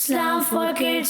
Islam for kids.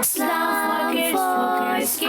Islam for kids.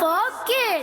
for kids.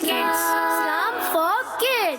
kids. Islam for kids.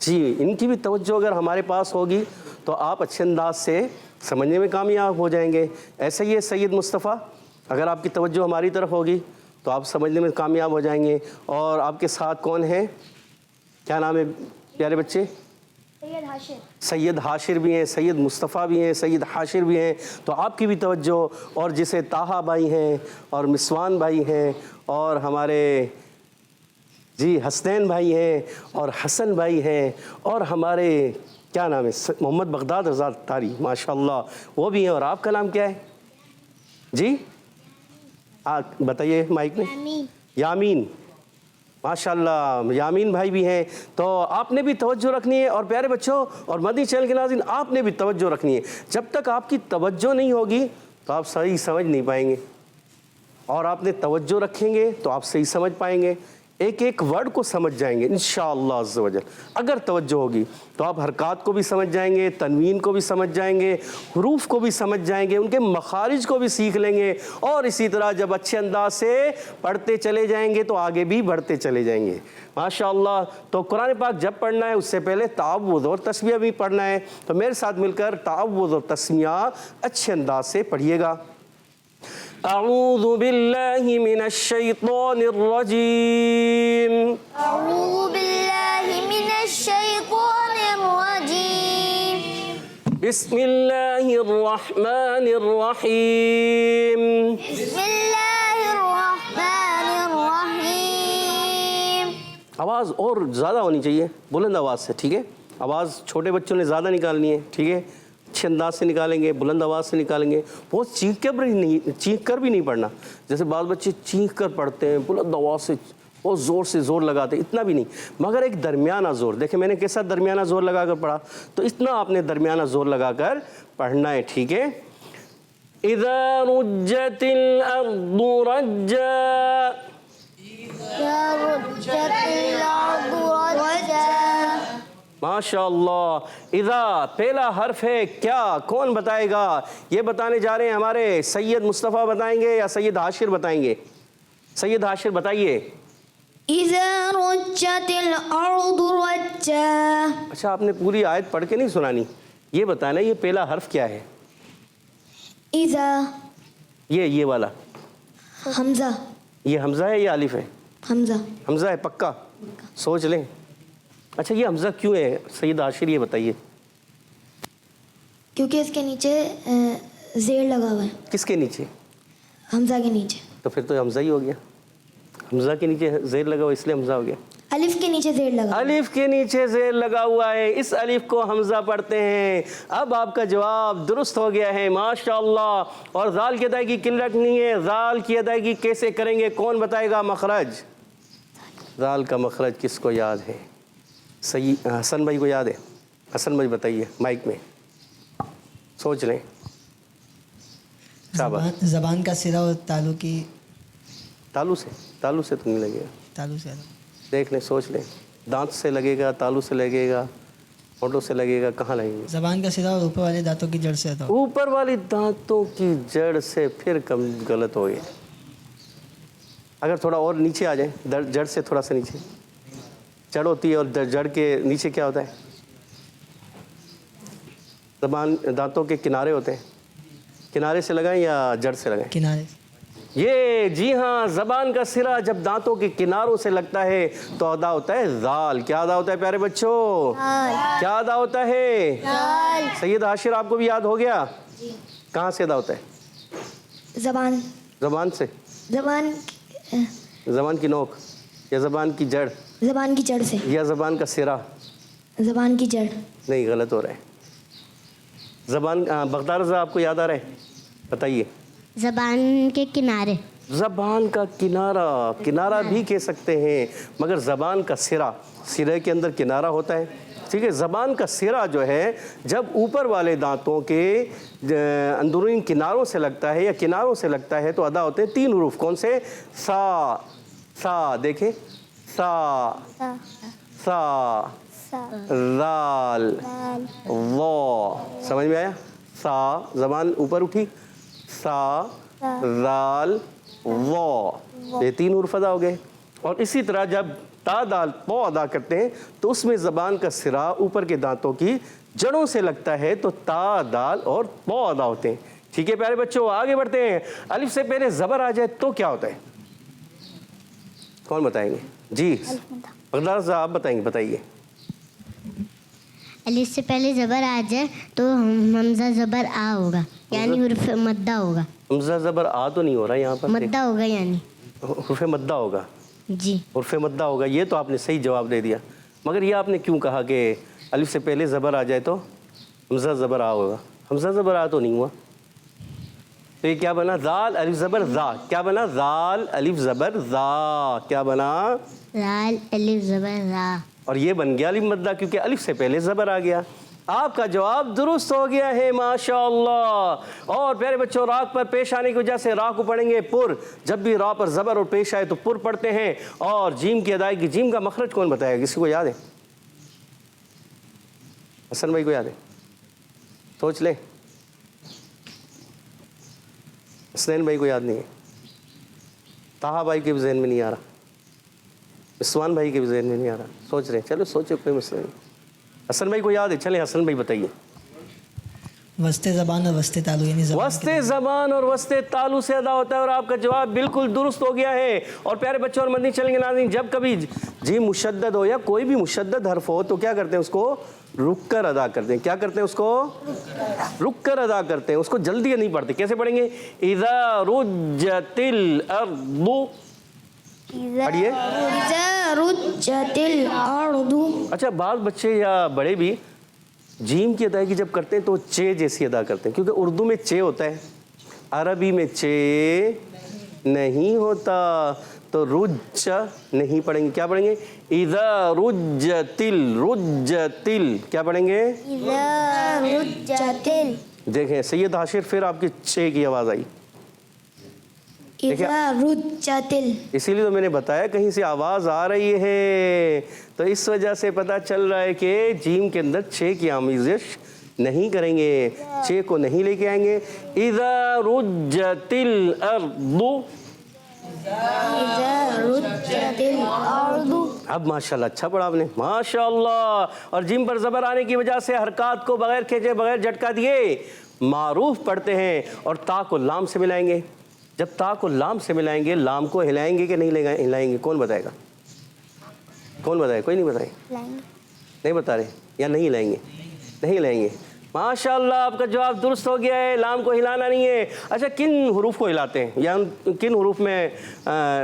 جی ان کی بھی توجہ اگر ہمارے پاس ہوگی تو آپ اچھے انداز سے سمجھنے میں کامیاب ہو جائیں گے. ایسا ہی ہے سید مصطفیٰ, اگر آپ کی توجہ ہماری طرف ہوگی تو آپ سمجھنے میں کامیاب ہو جائیں گے. اور آپ کے ساتھ کون ہیں, کیا نام ہے پیارے بچے؟ سید حاشر. سید حاشر بھی ہیں, سید مصطفیٰ بھی ہیں, سید حاشر بھی ہیں. تو آپ کی بھی توجہ, اور جسے طاہا بھائی ہیں اور مسوان بھائی ہیں اور ہمارے جی حسنین بھائی ہیں اور حسن بھائی ہیں اور ہمارے کیا نام ہے محمد بغداد رضا تاری ماشاءاللہ وہ بھی ہیں. اور آپ کا نام کیا ہے جی؟ بتائیے مائک میں. یامین. ماشاءاللہ یامین بھائی بھی ہیں. تو آپ نے بھی توجہ رکھنی ہے. اور پیارے بچوں اور مدنی چینل کے ناظرین آپ نے بھی توجہ رکھنی ہے. جب تک آپ کی توجہ نہیں ہوگی تو آپ صحیح سمجھ نہیں پائیں گے, اور آپ نے توجہ رکھیں گے تو آپ صحیح سمجھ پائیں گے, ایک ایک ورڈ کو سمجھ جائیں گے انشاءاللہ عز و جل. اگر توجہ ہوگی تو آپ حرکات کو بھی سمجھ جائیں گے, تنوین کو بھی سمجھ جائیں گے, حروف کو بھی سمجھ جائیں گے, ان کے مخارج کو بھی سیکھ لیں گے. اور اسی طرح جب اچھے انداز سے پڑھتے چلے جائیں گے تو آگے بھی بڑھتے چلے جائیں گے ماشاءاللہ. تو قرآن پاک جب پڑھنا ہے اس سے پہلے تعوذ اور تسمیہ بھی پڑھنا ہے. تو میرے ساتھ مل کر تعوذ اور تسمیہ اچھے انداز سے پڑھیے گا. اعوذ باللہ من الشیطان الرجیم. اعوذ باللہ من الشیطان الرجیم. بسم اللہ الرحمن الرحیم. بسم اللہ الرحمن الرحیم. آواز اور زیادہ ہونی چاہیے, بلند آواز سے, ٹھیک ہے؟ آواز چھوٹے بچوں نے زیادہ نکالنی ہے, ٹھیک ہے؟ اچھے انداز سے نکالیں گے, بلند آواز سے نکالیں گے. بہت چیخ کر بھی نہیں پڑھنا, جیسے بعض بچے چیخ کر پڑھتے ہیں, بلند آواز سے بہت زور سے زور لگاتے ہیں, اتنا بھی نہیں, مگر ایک درمیانہ زور. دیکھیں میں نے کیسا درمیانہ زور لگا کر پڑھا, تو اتنا آپ نے درمیانہ زور لگا کر پڑھنا ہے, ٹھیک ہے؟ اذا رجت الارض رجا. یا رجت الارض رجا. ماشاءاللہ. اذا پہلا حرف ہے کیا, کون بتائے گا؟ یہ بتانے جا رہے ہیں ہمارے سید مصطفیٰ بتائیں گے یا سید حاشر بتائیں گے؟ سید حاشر بتائیے. اذا رجت الارض رجا. اچھا آپ نے پوری آیت پڑھ کے نہیں سنانی, یہ بتانا یہ پہلا حرف کیا ہے. اذا یہ والا حمزہ. یہ حمزہ ہے یا الف ہے؟ حمزہ. حمزہ ہے پکا, سوچ لیں. اچھا یہ حمزہ کیوں ہے سید حاشر, یہ بتائیے. کیونکہ اس کے نیچے زیر لگا ہوا ہے. کس کے نیچے؟ حمزہ کے نیچے. تو پھر تو حمزہ ہی ہو گیا. حمزہ کے نیچے زیر لگا ہوا اس لیے حمزہ ہو گیا. الف کے نیچے زیر لگا. الف کے نیچے زیر لگا ہوا ہے, اس الف کو حمزہ پڑھتے ہیں. اب آپ کا جواب درست ہو گیا ہے ماشاءاللہ. اور زال کی ادائیگی کل رکھنی ہے. زال کی ادائیگی کیسے کریں گے, کون بتائے گا مخرج؟ زال کا مخرج کس کو یاد ہے؟ حسن بھائی کو یاد ہے؟ حسن بھائی بتائیے مائک میں, سوچ لیں. زبان کا سرا اور تالو کی. تالو سے تو نہیں لگے گا. تالو سے دیکھ لیں, سوچ لیں. دانت سے لگے گا, تالو سے لگے گا, ہونٹوں سے لگے گا, کہاں لگیں گے؟ زبان کا سرا اور اوپر والے دانتوں کی جڑ سے. اوپر والی دانتوں کی جڑ سے. پھر کم غلط ہو گیا. اگر تھوڑا اور نیچے آ جائیں, جڑ سے تھوڑا سا نیچے. جڑ ہوتی ہے اور جڑ کے نیچے کیا ہوتا ہے؟ زبان دانتوں کے کنارے ہوتے ہیں. کنارے سے لگائیں یا جڑ سے لگائیں؟ کنارے. یہ جی ہاں, زبان کا سرا جب دانتوں کے کناروں سے لگتا ہے تو ادا ہوتا ہے زال. کیا ادا ہوتا ہے پیارے بچوں؟ کیا ادا ہوتا ہے؟ سید حاشر آپ کو بھی یاد ہو گیا. کہاں سے ادا ہوتا ہے؟ زبان. زبان سے. زبان کی نوک یا زبان کی جڑ؟ زبان کی جڑ سے. یا زبان کا سرا؟ زبان کی جڑ. نہیں, غلط ہو رہا ہے. زبان بغداد رضا آپ کو یاد آ رہا ہے, بتائیے. زبان کے کنارے. زبان کا کنارہ بھی کہہ سکتے ہیں, مگر زبان کا سرا, سرے کے اندر کنارہ ہوتا ہے, ٹھیک ہے. زبان کا سرا جو ہے جب اوپر والے دانتوں کے اندرونی کناروں سے لگتا ہے یا کناروں سے لگتا ہے تو ادا ہوتے ہیں 3 حروف. کون سے؟ سا. دیکھیں, سا زال وا. سمجھ میں آیا؟ سا, زبان اوپر اٹھی, سا زال وا, یہ 3 حروف ادا ہو گئے. اور اسی طرح جب تا دال پو ادا کرتے ہیں تو اس میں زبان کا سرا اوپر کے دانتوں کی جڑوں سے لگتا ہے تو تا دال اور پو ادا ہوتے ہیں. ٹھیک ہے پیارے بچوں, آگے بڑھتے ہیں. الف سے پہلے زبر آ جائے تو کیا ہوتا ہے؟ کون بتائیں گے؟ جی بغداد صاحب آپ بتائیں گے, بتائیے. الف سے پہلے زبر آ جائے تو حمزہ زبر آ ہوگا, یعنی حرف مدہ ہوگا. حمزہ زبر آ تو نہیں ہو رہا یہاں پر, مدہ ہوگا یعنی حرف مدہ ہوگا. جی حرف مدہ ہوگا, یہ تو آپ نے صحیح جواب دے دیا. مگر یہ آپ نے کیوں کہا کہ الف سے پہلے زبر آ جائے تو حمزہ زبر آ ہوگا؟ حمزہ زبر آ تو نہیں ہوا. تو یہ کیا بنا؟ ذال الف زبر ذا. کیا بنا؟ ذال الف زبر ذا. کیا بنا؟ لال الف زبر را. اور یہ بن گیا الف مدہ کیونکہ الف سے پہلے زبر آ گیا. آپ کا جواب درست ہو گیا ہے, ماشاءاللہ. اور پیارے بچوں, راگ پر پیش آنے کی وجہ سے راگ کو پڑھیں گے پر. جب بھی را پر زبر اور پیش آئے تو پر پڑھتے ہیں. اور جیم کی ادائیگی, جیم کا مخرج کون بتائے گا؟ کسی کو یاد ہے؟ حسن بھائی کو یاد ہے؟ سوچ لیں. حسنین بھائی کو یاد نہیں ہے؟ طاہا بھائی کے بھی ذہن میں نہیں آ رہا, عثمان بھائی کے بھی ذہن میں نہیں آ رہا, سوچ رہے ہیں. چلو سوچو, کوئی مسئلہ نہیں. حسن بھائی کو یاد ہے؟ چلیں حسن بھائی بتائیے. وسط زبان اور وسط تالو یعنی زبان وسط زبان اور وسط تالو سے ادا ہوتا ہے, اور آپ کا جواب بالکل درست ہو گیا ہے. اور پیارے بچوں اور مدنی چینل کے ناظرین, جب کبھی جیم مشدد ہو یا کوئی بھی مشدد حرف ہو تو کیا کرتے ہیں؟ اس کو رک کر ادا کرتے ہیں. کیا کرتے ہیں؟ اس کو رک کر ادا کرتے ہیں. اس کو جلدی نہیں پڑھتے. کیسے پڑھیں گے؟ اذا رجت الارض. پڑھیے. اذا رجت الارض. اچھا, بعض بچے یا بڑے بھی جیم کی ادائیگی جب کرتے ہیں تو چے جیسی ادا کرتے ہیں, کیونکہ اردو میں چے ہوتا ہے, عربی میں چے نہیں ہوتا. تو رج نہیں پڑھیں گے. کیا پڑھیں گے؟ اذا رجت ال. کیا پڑھیں گے؟ اذا رجت ال. دیکھیں سید حاشر, پھر آپ کی چے کی آواز آئی. اذا رجت ال. اسی لیے تو میں نے بتایا کہیں سے آواز آ رہی ہے, تو اس وجہ سے پتہ چل رہا ہے کہ جیم کے اندر چے کی آمیزش نہیں کریں گے, چے کو نہیں لے کے آئیں گے. اذا رجت الارض. اذا رجت الارض. اب ماشاءاللہ اچھا پڑھا آپ نے, ماشاءاللہ. اور جیم پر زبر آنے کی وجہ سے حرکات کو بغیر کھینچے, بغیر جھٹکا دیے معروف پڑھتے ہیں. اور تا کو لام سے ملائیں گے. جب تا کو لام سے ملائیں گے, لام کو ہلائیں گے کہ نہیں ہلائیں گے؟ کون بتائے گا؟ کون بتائے؟ کوئی نہیں بتائے, نہیں بتا رہے, یا نہیں ہلائیں گے؟ نہیں ہلائیں گے. ماشاءاللہ آپ کا جواب درست ہو گیا ہے, لام کو ہلانا نہیں ہے. اچھا, کن حروف کو ہلاتے ہیں, یا کن حروف میں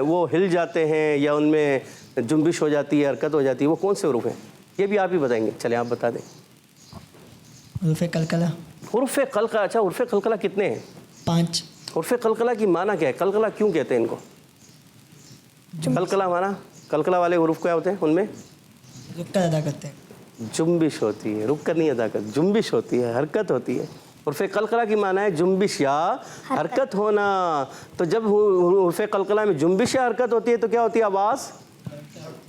وہ ہل جاتے ہیں یا ان میں جنبش ہو جاتی ہے, حرکت ہو جاتی ہے, وہ کون سے حروف ہیں؟ یہ بھی آپ ہی بتائیں گے. چلیں آپ بتا دیں. حروف قلقلہ. حروف قلقلہ. اچھا, حروف قلقلہ کتنے ہیں؟ 5. حروف قلقلہ کی معنی کیا ہے؟ قلقلہ کیوں کہتے ہیں ان کو؟ قلقلہ معنی, قلقلہ والے حروف کیا ہوتے ہیں؟ ان میں رک کر ادا کرتے ہیں. جنبش ہوتی ہے. رک کر نہیں ادا کرتے, جنبش ہوتی ہے, حرکت ہوتی ہے. حروف قلقلہ کی معنی ہے جنبش یا حرکت ہونا. تو جب حروف قلقلہ میں جنبش یا حرکت ہوتی ہے تو کیا ہوتی ہے؟ آواز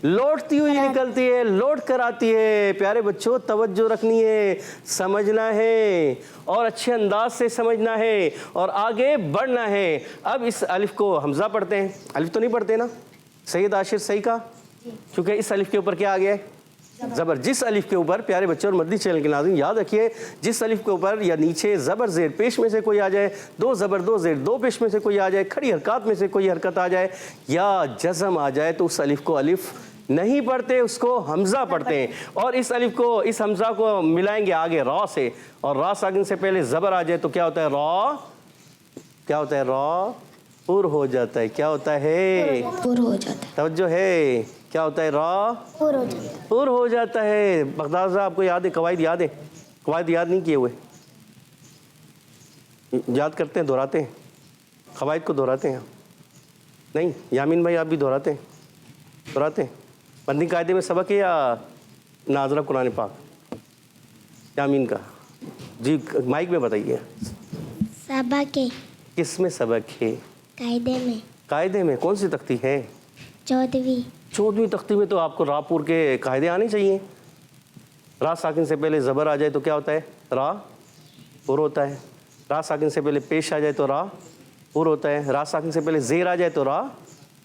لوٹتی ہوئی نکلتی ہے, لوٹ کر آتی ہے. پیارے بچوں توجہ رکھنی ہے, سمجھنا ہے, اور اچھے انداز سے سمجھنا ہے, اور آگے بڑھنا ہے. اب اس الف کو حمزہ پڑھتے ہیں. الف تو نہیں پڑھتے نا؟ سید عاشر صحیح کہا, کیونکہ اس الف کے اوپر کیا آ گیا ہے؟ زبر. جس الف کے اوپر, پیارے بچوں اور مدنی چینل کے ناظرین یاد رکھیے, جس الف کے اوپر یا نیچے زبر زیر پیش میں سے کوئی آ جائے, دو زبر دو زیر دو پیش میں سے کوئی آ جائے, کھڑی حرکات میں سے کوئی حرکت آ جائے, یا جزم آ جائے, تو اس الف کو الف نہیں پڑھتے, اس کو حمزہ پڑھتے ہیں. اور اس الف کو, اس حمزہ کو ملائیں گے آگے را سے, اور را ساکن سے پہلے زبر آ جائے تو کیا ہوتا ہے؟ را. کیا ہوتا ہے؟ را پر ہو جاتا ہے. کیا ہوتا ہے؟ پر ہو جاتا ہے. توجہ ہے, کیا ہوتا ہے؟ را پر ہو جاتا ہے. بغداد صاحب آپ کو یاد ہے قواعد یاد ہے؟ قواعد یاد نہیں کیے ہوئے؟ یاد کرتے ہیں, دہراتے ہیں قواعد کو؟ دہراتے ہیں نہیں؟ یامین بھائی آپ بھی دہراتے ہیں؟ دہراتے ہیں. مدنی قاعدے میں سبق ہے یا ناظرہ قرآن پاک؟ یامین کا جی مائک میں بتائیے. سبق ہے. کس میں سبق ہے؟ قاعدے میں. قاعدے میں. کون سی تختی ہے؟ 14ویں. 14ویں تختی میں تو آپ کو راپور کے قاعدے آنے چاہیے. را ساکن سے پہلے زبر آ جائے تو کیا ہوتا ہے؟ را پر ہوتا ہے. را ساکن سے پہلے پیش آ جائے تو را پر ہوتا ہے. را ساکن سے پہلے زیر آ جائے تو را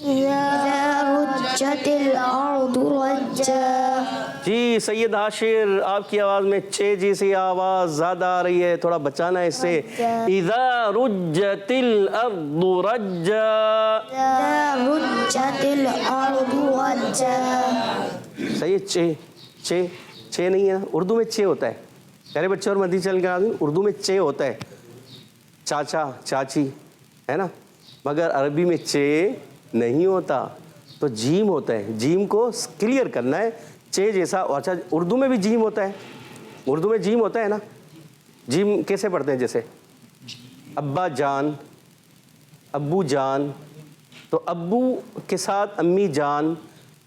إذا رجت الأرض رجا. جی سید حاشر، آپ کی آواز میں چھ جیسی آواز زیادہ آ رہی ہے، تھوڑا بچانا ہے اس سے. اذا رجت الارض رجا. إذا رجت الأرض رجا. صحیح ہے. چھ نہیں ہے نا، اردو میں چھ ہوتا ہے. پیارے بچے اور مدنی چینل کے ناظرین، اردو میں چھ ہوتا ہے، چاچا چاچی ہے نا، مگر عربی میں چھ نہیں ہوتا، تو جیم ہوتا ہے. جیم کو کلیئر کرنا ہے، چھ جیسا. اچھا اردو میں بھی جیم ہوتا ہے، اردو میں جیم ہوتا ہے نا. جیم کیسے پڑھتے ہیں؟ جیسے ابا جان، ابو جان، تو ابو کے ساتھ امی جان،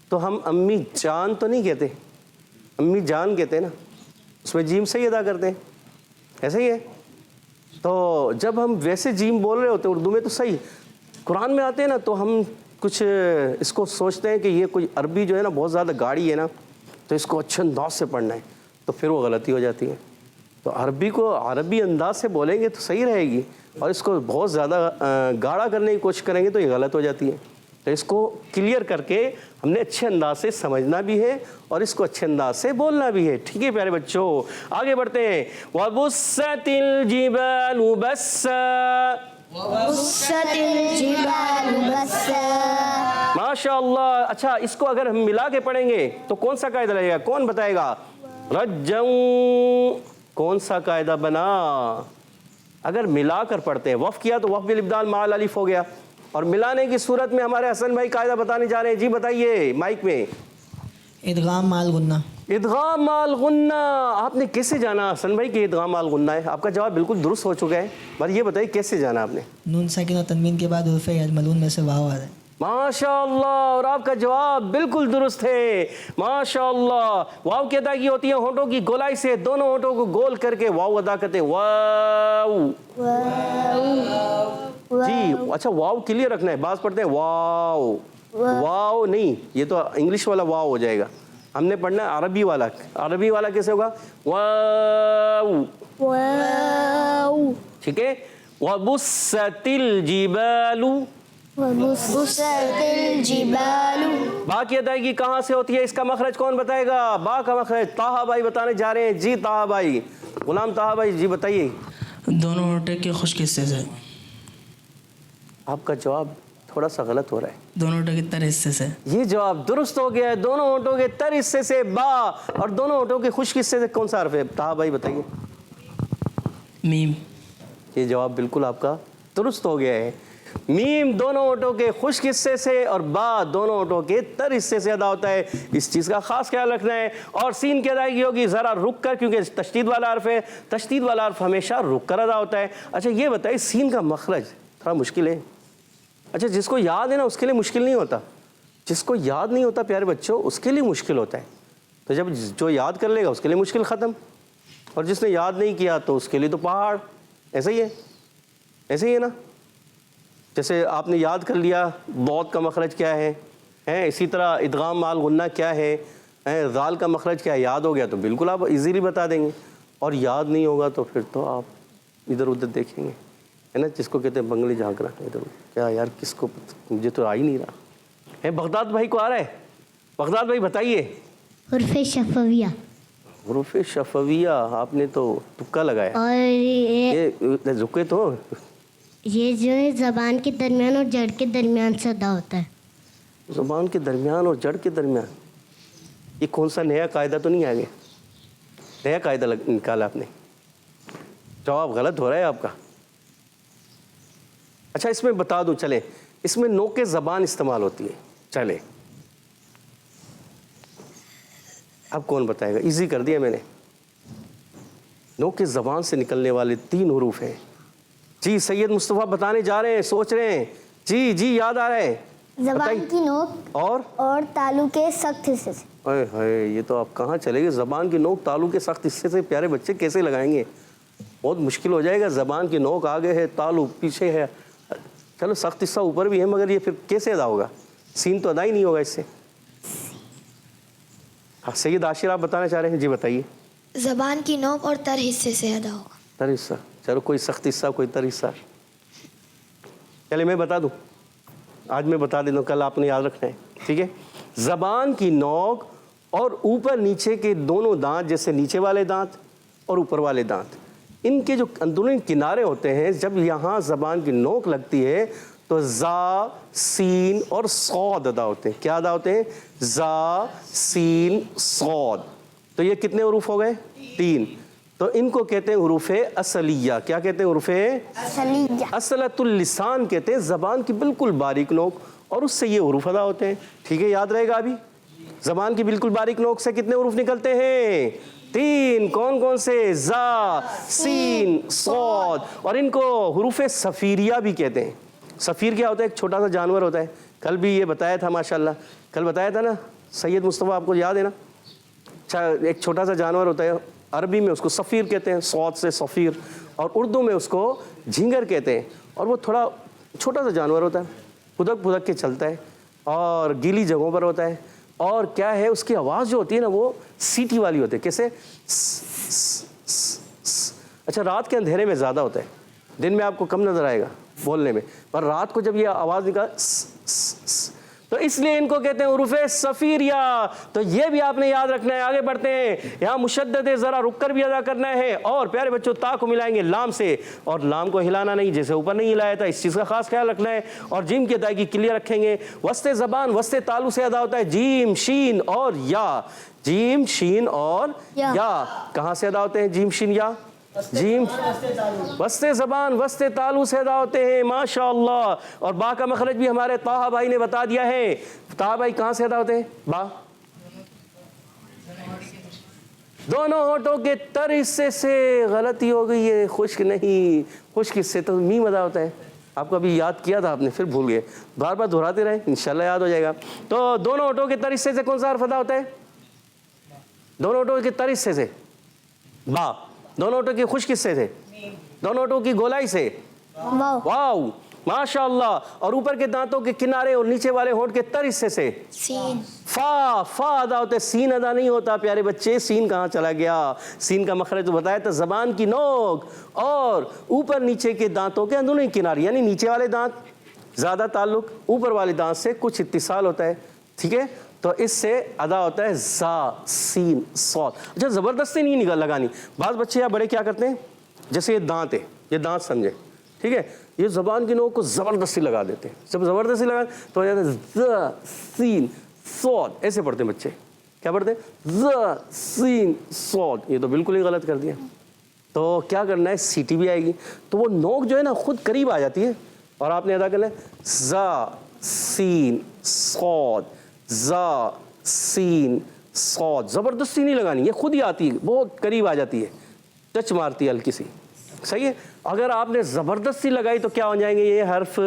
تو ہم امی جان تو نہیں کہتے، امی جان کہتے ہیں نا، اس میں جیم صحیح ادا کرتے ہیں. ایسے ہی ہے. تو جب ہم ویسے جیم بول رہے ہوتے ہیں اردو میں تو صحیح، قرآن میں آتے ہیں نا تو ہم کچھ اس کو سوچتے ہیں کہ یہ کوئی عربی جو ہے نا بہت زیادہ گاڑی ہے نا، تو اس کو اچھے انداز سے پڑھنا ہے، تو پھر وہ غلطی ہو جاتی ہے. تو عربی کو عربی انداز سے بولیں گے تو صحیح رہے گی، اور اس کو بہت زیادہ گاڑا کرنے کی کوشش کریں گے تو یہ غلط ہو جاتی ہے. تو اس کو کلیئر کر کے ہم نے اچھے انداز سے سمجھنا بھی ہے اور اس کو اچھے انداز سے بولنا بھی ہے. ٹھیک ہے پیارے بچوں، آگے بڑھتے ہیں. وَبُسَّتِ الْجِبَالُ بَسًّا. بست الجبال بسا. ماشاء اللہ. اچھا اس کو اگر ہم ملا کے پڑھیں گے تو کون سا قاعدہ لگے گا؟ کون بتائے گا؟ رجّوں. کون سا قاعدہ بنا؟ اگر ملا کر پڑھتے ہیں، وقف کیا تو وقف بالابدال مع الالف ہو گیا، اور ملانے کی صورت میں ہمارے حسن بھائی قاعدہ بتانے جا رہے ہیں. جی بتائیے مائک میں. ادغام مال غنہ. ادغام مال غنہ. آپ نے کیسے جانا حسن بھائی کہ ادغام مال غنہ ہے؟ آپ کا جواب بالکل درست ہو چکا ہے، پر یہ بتائیے کیسے جانا آپ نے؟ نون ساکن اور تنوین کے بعد حروف یجملون میں سے واو آ رہا ہے. ماشاء اللہ، اور آپ کا جواب بالکل درست ہے. ماشاء اللہ. واو کی ادا کی ہوتی ہے ہونٹوں کی گولائی سے، دونوں ہونٹوں کو گول کر کے واو ادا کرتے ہیں. واو. جی اچھا واو کلیئر رکھنا ہے. بعض پڑھتے ہیں واو، واو نہیں، یہ تو انگلش والا واو ہو جائے گا. ہم نے پڑھنا ہے عربی والا. عربی والا کیسے ہوگا؟ واو. واو. ٹھیک ہے. وَبُسَّتِ الْجِبَالُ. وبست الجبال. با کی ادائیگی کہاں سے ہوتی ہے؟ اس کا مخرج کون بتائے گا؟ با کا مخرج طاہا بھائی بتانے جا رہے ہیں. جی طاہا بھائی، غلام طاہا بھائی جی بتائیے. دونوں ہونٹے کے خشک حصے سے. آپ کا جواب تھوڑا سا غلط ہو رہا ہے. دونوں ہونٹوں کے تر حصے سے. یہ جواب درست ہو گیا ہے. دونوں ہونٹوں کے تر حصے سے با، اور دونوں ہونٹوں کے خشک حصے سے کون سا حرف ہے؟ طاہا بھائی بتائیے. میم. یہ جواب بالکل آپ کا درست ہو گیا ہے. میم دونوں ہونٹوں کے خشک حصے سے اور با دونوں ہونٹوں کے تر حصے سے ادا ہوتا ہے. اس چیز کا خاص خیال رکھنا ہے. اور سین کی ادائیگی ہوگی ذرا رک کر، کیونکہ تشدید والا حرف ہے. تشدید والا حرف ہمیشہ رک کر ادا ہوتا ہے. اچھا یہ بتائیے سین کا مخرج تھوڑا مشکل ہے. اچھا جس کو یاد ہے نا اس کے لیے مشکل نہیں ہوتا، جس کو یاد نہیں ہوتا پیارے بچوں اس کے لیے مشکل ہوتا ہے. تو جب جو یاد کر لے گا اس کے لیے مشکل ختم، اور جس نے یاد نہیں کیا تو اس کے لیے تو پہاڑ. ایسا ہی ہے، ایسے ہی ہے نا. جیسے آپ نے یاد کر لیا ضاد کا مخرج کیا ہے، اسی طرح ادغام مال غنہ کیا ہے، ذال کا مخرج کیا ہے، یاد ہو گیا تو بالکل آپ ایزیلی بتا دیں گے. اور یاد نہیں ہوگا تو پھر تو آپ ادھر ادھر دیکھیں گے، ہے نا، جس کو کہتے ہیں بنگلی جھانکنا. ادھر کیا یار کس کو، مجھے تو آ ہی نہیں رہا ہے. بغداد بھائی کو آ رہا ہے؟ بغداد بھائی بتائیے. حرف شفویہ. حروف شفویہ آپ نے تو تکا لگایا. اور یہ رکے تو، یہ جو ہے زبان کے درمیان اور جڑ کے درمیان سے ادا ہوتا ہے. زبان کے درمیان اور جڑ کے درمیان. یہ کون سا نیا قاعدہ تو نہیں آ گیا؟ نیا قاعدہ نکالا آپ نے. جواب غلط ہو رہا ہے آپ کا. اچھا اس میں بتا دوں، چلیں اس میں نوک زبان استعمال ہوتی ہے. چلے اب کون بتائے گا؟ ایزی کر دیا میں نے. نوک زبان سے نکلنے والے 3 حروف ہیں. جی سید مصطفیٰ بتانے جا رہے ہیں، سوچ رہے ہیں. جی جی یاد آ رہا ہے. زبان کی نوک اور تالو کے سخت حصے سے. ہائے ہائے یہ تو آپ کہاں چلے گئے. زبان کی نوک تالو کے سخت حصے سے پیارے بچے کیسے لگائیں گے؟ بہت مشکل ہو جائے گا. زبان کی نوک آگے ہے، تالو پیچھے ہے. چلو سخت حصہ اوپر بھی ہے مگر یہ پھر کیسے ادا ہوگا؟ سین تو ادا ہی نہیں ہوگا اس سے. سید عاشر آپ بتانا چاہ رہے ہیں. جی بتائیے. زبان کی نوک اور تر حصے سے ادا ہوگا. تر حصہ. چلو کوئی سخت حصہ کوئی تر حصہ. چلے میں بتا دوں. آج میں بتا دیتا ہوں, کل آپ نے یاد رکھنا ہے, ٹھیک ہے. زبان کی نوک اور اوپر نیچے کے دونوں دانت, جیسے نیچے والے دانت اور اوپر والے دانت, ان کے جو اندرونی کنارے ہوتے ہیں, جب یہاں زبان کی نوک لگتی ہے تو زا, سین اور صاد ادا ہوتے ہیں. کیا ادا ہوتے ہیں؟ زا, سین, صاد. تو یہ کتنے حروف ہو گئے؟ 3. تو ان کو کہتے ہیں حروف اصلیہ. کیا کہتے ہیں؟ حروف اصلیہ. اصلۃ اللسان کہتے ہیں زبان کی بالکل باریک نوک, اور اس سے یہ حروف ادا ہوتے ہیں. ٹھیک ہے, یاد رہے گا. ابھی زبان کی بالکل باریک نوک سے کتنے حروف نکلتے ہیں؟ 3. کون کون سے؟ زا, سین, صاد. اور ان کو حروف صفیریہ بھی کہتے ہیں. صفیر کیا ہوتا ہے؟ ایک چھوٹا سا جانور ہوتا ہے. کل بھی یہ بتایا تھا ماشاءاللہ, کل بتایا تھا نا سید مصطفیٰ, آپ کو یاد ہے نا؟ اچھا, ایک چھوٹا سا جانور ہوتا ہے, عربی میں اس کو صفیر کہتے ہیں, صاد سے صفیر, اور اردو میں اس کو جھینگر کہتے ہیں. اور وہ تھوڑا چھوٹا سا جانور ہوتا ہے, پھدک پھدک کے چلتا ہے اور گیلی جگہوں پر ہوتا ہے. اور کیا ہے, اس کی آواز جو ہوتی ہے نا وہ سیٹی والی ہوتی ہے. کیسے؟ اچھا, رات کے اندھیرے میں زیادہ ہوتا ہے, دن میں آپ کو کم نظر آئے گا بولنے میں, پر رات کو جب یہ آواز نکال, تو اس لیے ان کو کہتے ہیں حروف صفیریہ. تو یہ بھی آپ نے یاد رکھنا ہے. آگے بڑھتے ہیں, یہاں مشدد ہے, ذرا رک کر بھی ادا کرنا ہے. اور پیارے بچوں, تا کو ملائیں گے لام سے, اور لام کو ہلانا نہیں, جیسے اوپر نہیں ہلایا تھا, اس چیز کا خاص خیال رکھنا ہے. اور جیم کی ادائیگی کلیئر رکھیں گے. وسط زبان وسط تالو سے ادا ہوتا ہے, جیم, شین اور یا. جیم, شین اور یا. کہاں سے ادا ہوتے ہیں جیم, شین, یا؟ جیم وسط زبان وسط تالو سے ادا ہوتے ہیں. ماشاءاللہ. اور با کا مخرج بھی ہمارے طاہا بھائی نے بتا دیا ہے. طاہا بھائی کہاں سے ادا ہوتے ہیں با؟ دونوں ہونٹوں کے تر حصے سے. غلطی ہو گئی ہے, خشک نہیں, خشک حصے تو میم ادا ہوتا ہے. آپ کو ابھی یاد کیا تھا آپ نے, پھر بھول گئے. بار بار دہراتے رہیں, انشاءاللہ یاد ہو جائے گا. تو دونوں ہونٹوں کے تر حصے سے کون سا حرف ادا ہوتا ہے؟ دونوں ہونٹوں کے تر حصے سے با. دونوں ہونٹوں کی خشک حصے سے, دونوں ہونٹوں کی گولائی سے واو. ماشاءاللہ. اور اوپر کے دانتوں کے کنارے اور نیچے والے ہونٹ کے تر حصے سے سین. فا. فا ادا ہوتا ہے, سین ادا نہیں ہوتا. پیارے بچے, سین کہاں چلا گیا؟ سین کا مخرج تو بتایا تھا, زبان کی نوک اور اوپر نیچے کے دانتوں کے اندرونی کنارے, یعنی نیچے والے دانت زیادہ تعلق, اوپر والے دانت سے کچھ اتصال ہوتا ہے. ٹھیک ہے, تو اس سے ادا ہوتا ہے زا, سین, صاد. اچھا, زبردستی نہیں لگانی. بعض بچے یا بڑے کیا کرتے ہیں, جیسے یہ دانت ہے, یہ دانت سمجھے, ٹھیک ہے, یہ زبان کی نوک کو زبردستی لگا دیتے ہیں. جب زبردستی لگا تو زا, سین, صاد, ایسے پڑھتے ہیں بچے. کیا پڑھتے ہیں؟ زا, سین, صاد. یہ تو بالکل ہی غلط کر دیا. تو کیا کرنا ہے, سیٹی بھی آئے گی تو وہ نوک جو ہے نا خود قریب آ جاتی ہے, اور آپ نے ادا کرنا ہے زا, سین, صاد, زا, سین, صاد. زبردستی نہیں لگانی, یہ خود ہی آتی ہے, بہت قریب آ جاتی ہے, ٹچ مارتی ہے ہلکی سی. صحیح ہے. اگر آپ نے زبردستی لگائی تو کیا ہو جائیں گے, یہ حرف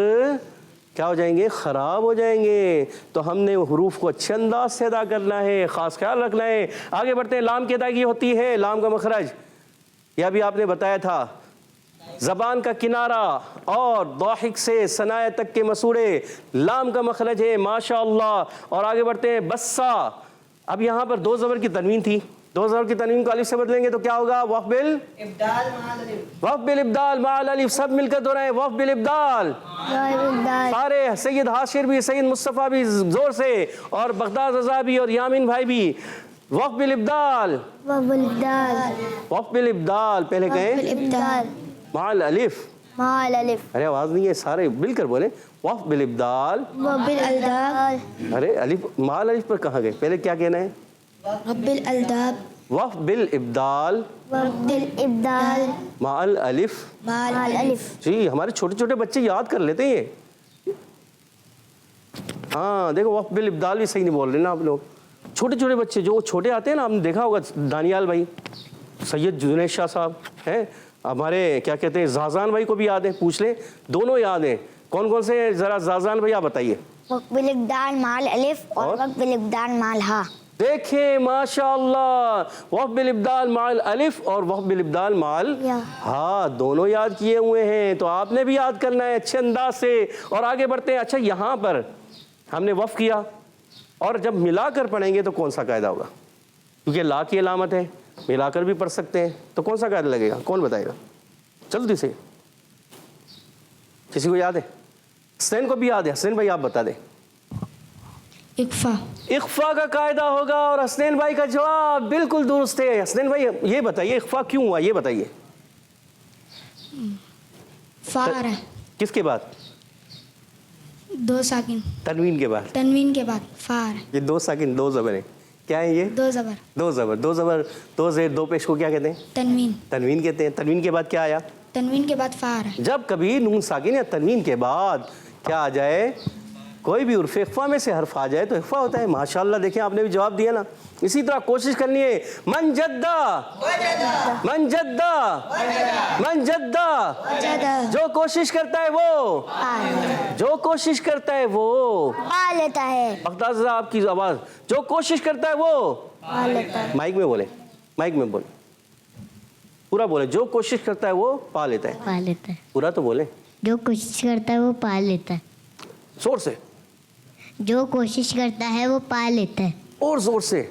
کیا ہو جائیں گے, خراب ہو جائیں گے. تو ہم نے حروف کو اچھے انداز سے ادا کرنا ہے, خاص خیال رکھنا ہے. آگے بڑھتے ہیں. لام کی ادائیگی ہوتی ہے, لام کا مخرج یہ بھی آپ نے بتایا تھا, زبان کا کنارہ اور ضاحک سے ثنایا تک کے مسوڑے, لام کا مخرج ہے. ماشاءاللہ. اور آگے بڑھتے ہیں. بسا. اب یہاں پر 2 زبر کی تنوین تھی, 2 زبر کی تنوین کو الف سے بدلیں گے تو کیا ہوگا؟ وقف بالابدال مع الالف. سب مل کر دہرائیں, وقف بالابدال. سارے, سید حاشر بھی, سید مصطفیٰ بھی زور سے, اور بغداد رضا بھی, اور یامین بھائی بھی. وقف بالابدال. وقف بالابدال. پہلے کہیں مع الالف. ارے آواز نہیں ہے, سارے مل کر بولیں. وقف بالابدال. ارے الف مع الالف پر کہاں گئے, پہلے کیا کہنا ہے؟ وقف بالابدال مع الالف. جی, ہمارے چھوٹے چھوٹے بچے یاد کر لیتے ہیں یہ. ہاں دیکھو, وقف بالابدال بھی صحیح نہیں بول رہے نا آپ لوگ. چھوٹے چھوٹے بچے جو چھوٹے آتے ہیں نا, آپ نے دیکھا ہوگا, دانیال بھائی, سید جنید شاہ صاحب ہیں, ہمارے کیا کہتے ہیں زازان بھائی کو بھی یاد ہے, پوچھ لیں, دونوں یاد ہیں. کون کون سے, ذرا زازان بھائی آپ بتائیے. وقف بالابدال مع الالف اور وقف بالابدال مع الہا. دیکھیں ماشاءاللہ, وقف بالابدال مع الالف اور وقف بالابدال مع الہا, دونوں یاد کیے ہوئے ہیں. تو آپ نے بھی یاد کرنا ہے اچھے انداز سے. اور آگے بڑھتے ہیں. اچھا, یہاں پر ہم نے وقف کیا, اور جب ملا کر پڑھیں گے تو کون سا قاعدہ ہوگا؟ کیونکہ لا کی علامت ہے, ملا کر بھی پڑھ سکتے ہیں, تو کون سا قاعدہ لگے گا؟ کون بتائے گا جلدی سے؟ کسی کو یاد ہے؟ حسین کو بھی یاد ہے, حسین بھائی آپ بتا دیں. اقفا. اخفا کا قاعدہ ہوگا اور حسنین بھائی کا جواب بالکل درست ہے. حسنین بھائی یہ بتائیے اخفا کیوں ہوا, یہ بتائیے. فا آ رہا ہے. کس کے بعد؟ 2 ساکن. تنوین کے بعد. تنوین کے بعد فا آ رہا ہے. یہ 2 ساکن 2 زبر ہیں. کیا ہیں یہ؟ 2 زبر. 2 زبر. 2 زبر 2 زیر 2 پیش کو کیا کہتے ہیں؟ تنوین. تنوین کہتے ہیں. تنوین کے بعد کیا آیا؟ تنوین کے بعد فا آ رہا ہے. جب کبھی نون ساکن یا تنوین کے بعد کیا آ جائے, کوئی بھی عرف اخفا میں سے حرف آ جائے تو اخفا ہوتا ہے. ماشاءاللہ دیکھیں آپ نے بھی جواب دیا نا. اسی طرح کوشش کرنی ہے. من جدہ من جدہ من جدہ, جو کوشش کرتا ہے وہ, جو کوشش کرتا ہے وہ پا لیتا ہے. بغداد رضا آپ کی آواز, جو کوشش کرتا ہے وہ پا لیتا ہے. مائک میں بولے, مائک میں بولے, پورا بولے. جو کوشش کرتا ہے وہ پا لیتا ہے. پا لیتا ہے. پورا تو بولے, جو کوشش کرتا ہے وہ پا لیتا ہے. زور سے, جو کوشش کرتا ہے وہ پا لیتا ہے. اور زور سے,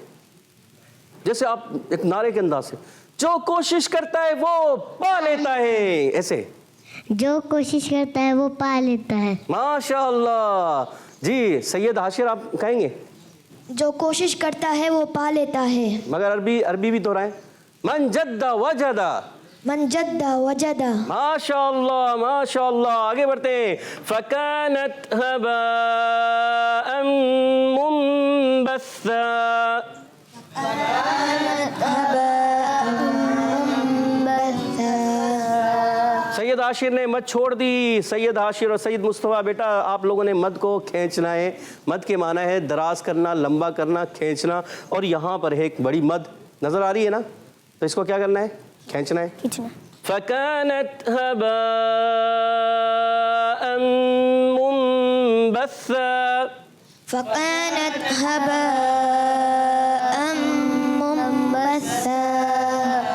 جیسے آپ ایک نعرے کے انداز سے, جو کوشش کرتا ہے وہ پا لیتا ہے, ایسے. جو کوشش کرتا ہے وہ پا لیتا ہے. ماشاءاللہ. جی سید حاشر آپ کہیں گے؟ جو کوشش کرتا ہے وہ پا لیتا ہے. مگر عربی بھی دہرائیں. من جدہ وجدہ. من جدہ وجدہ. ماشاءاللہ ماشاءاللہ. آگے بڑھتے ہیں. فَكَانَتْ هَبَاءً مُنبَثًّا. سید حاشر نے مد چھوڑ دی. سید حاشر اور سید مصطفیٰ, بیٹا آپ لوگوں نے مد کو کھینچنا ہے. مد کے معنی ہے دراز کرنا, لمبا کرنا, کھینچنا. اور یہاں پر ایک بڑی مد نظر آ رہی ہے نا, تو اس کو کیا کرنا ہے؟ کھینچنا ہے. فَكَانَتْ هَبَاءً مُنبَثًّا. فَكَانَتْ هَبَاءً مُنبَثًّا.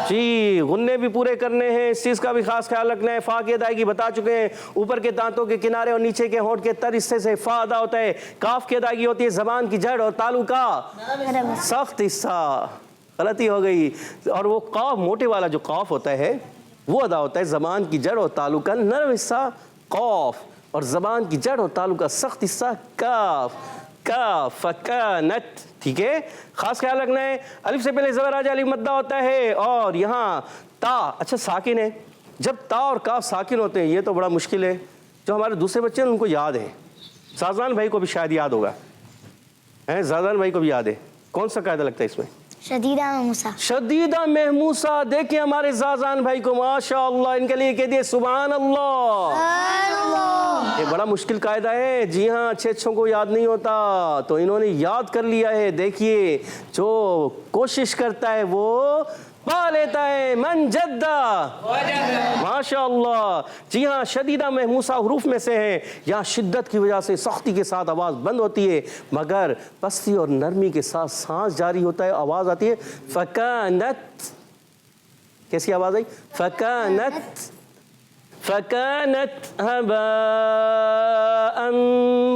جی غنے بھی پورے کرنے ہیں, اس چیز کا بھی خاص خیال رکھنا ہے. فا کی ادائیگی بتا چکے ہیں. اوپر کے دانتوں کے کنارے اور نیچے کے ہونٹ کے تر حصے سے فا ادا ہوتا ہے. کاف کی ادائیگی ہوتی ہے زبان کی جڑ اور تالو کا سخت حصہ. غلطی ہو گئی. اور وہ قاف موٹے والا جو قاف ہوتا ہے وہ ادا ہوتا ہے زبان کی جڑ اور تالو کا نرم حصہ قاف, اور زبان کی جڑ اور تالو کا سخت حصہ کاف. کاف. فکانت. ٹھیک ہے, خاص خیال رکھنا ہے. الف سے پہلے زبر آ جائے الف مدہ ہوتا ہے. اور یہاں تا اچھا ساکن ہے. جب تا اور کاف ساکن ہوتے ہیں یہ تو بڑا مشکل ہے. جو ہمارے دوسرے بچے ہیں ان کو یاد ہے. زازان بھائی کو بھی شاید یاد ہوگا, زازان بھائی کو بھی یاد ہے. کون سا قاعدہ لگتا ہے اس میں؟ شدیدہ محموسہ. شدیدہ محموسہ. دیکھیں ہمارے زازان بھائی کو, ماشاءاللہ, ان کے لیے کہہ دیے سبحان اللہ. یہ بڑا مشکل قاعدہ ہے. جی ہاں, اچھوں کو یاد نہیں ہوتا تو انہوں نے یاد کر لیا ہے. دیکھیے, جو کوشش کرتا ہے وہ پا لیتا ہے. من جدہ. ماشاءاللہ. جی ہاں, شدیدہ محموسہ حروف میں سے ہے. یہاں شدت کی وجہ سے سختی کے ساتھ آواز بند ہوتی ہے, مگر پستی اور نرمی کے ساتھ سانس جاری ہوتا ہے, آواز آتی ہے. فکانت. کیسی آواز آئی؟ فکانت. فکانت هباء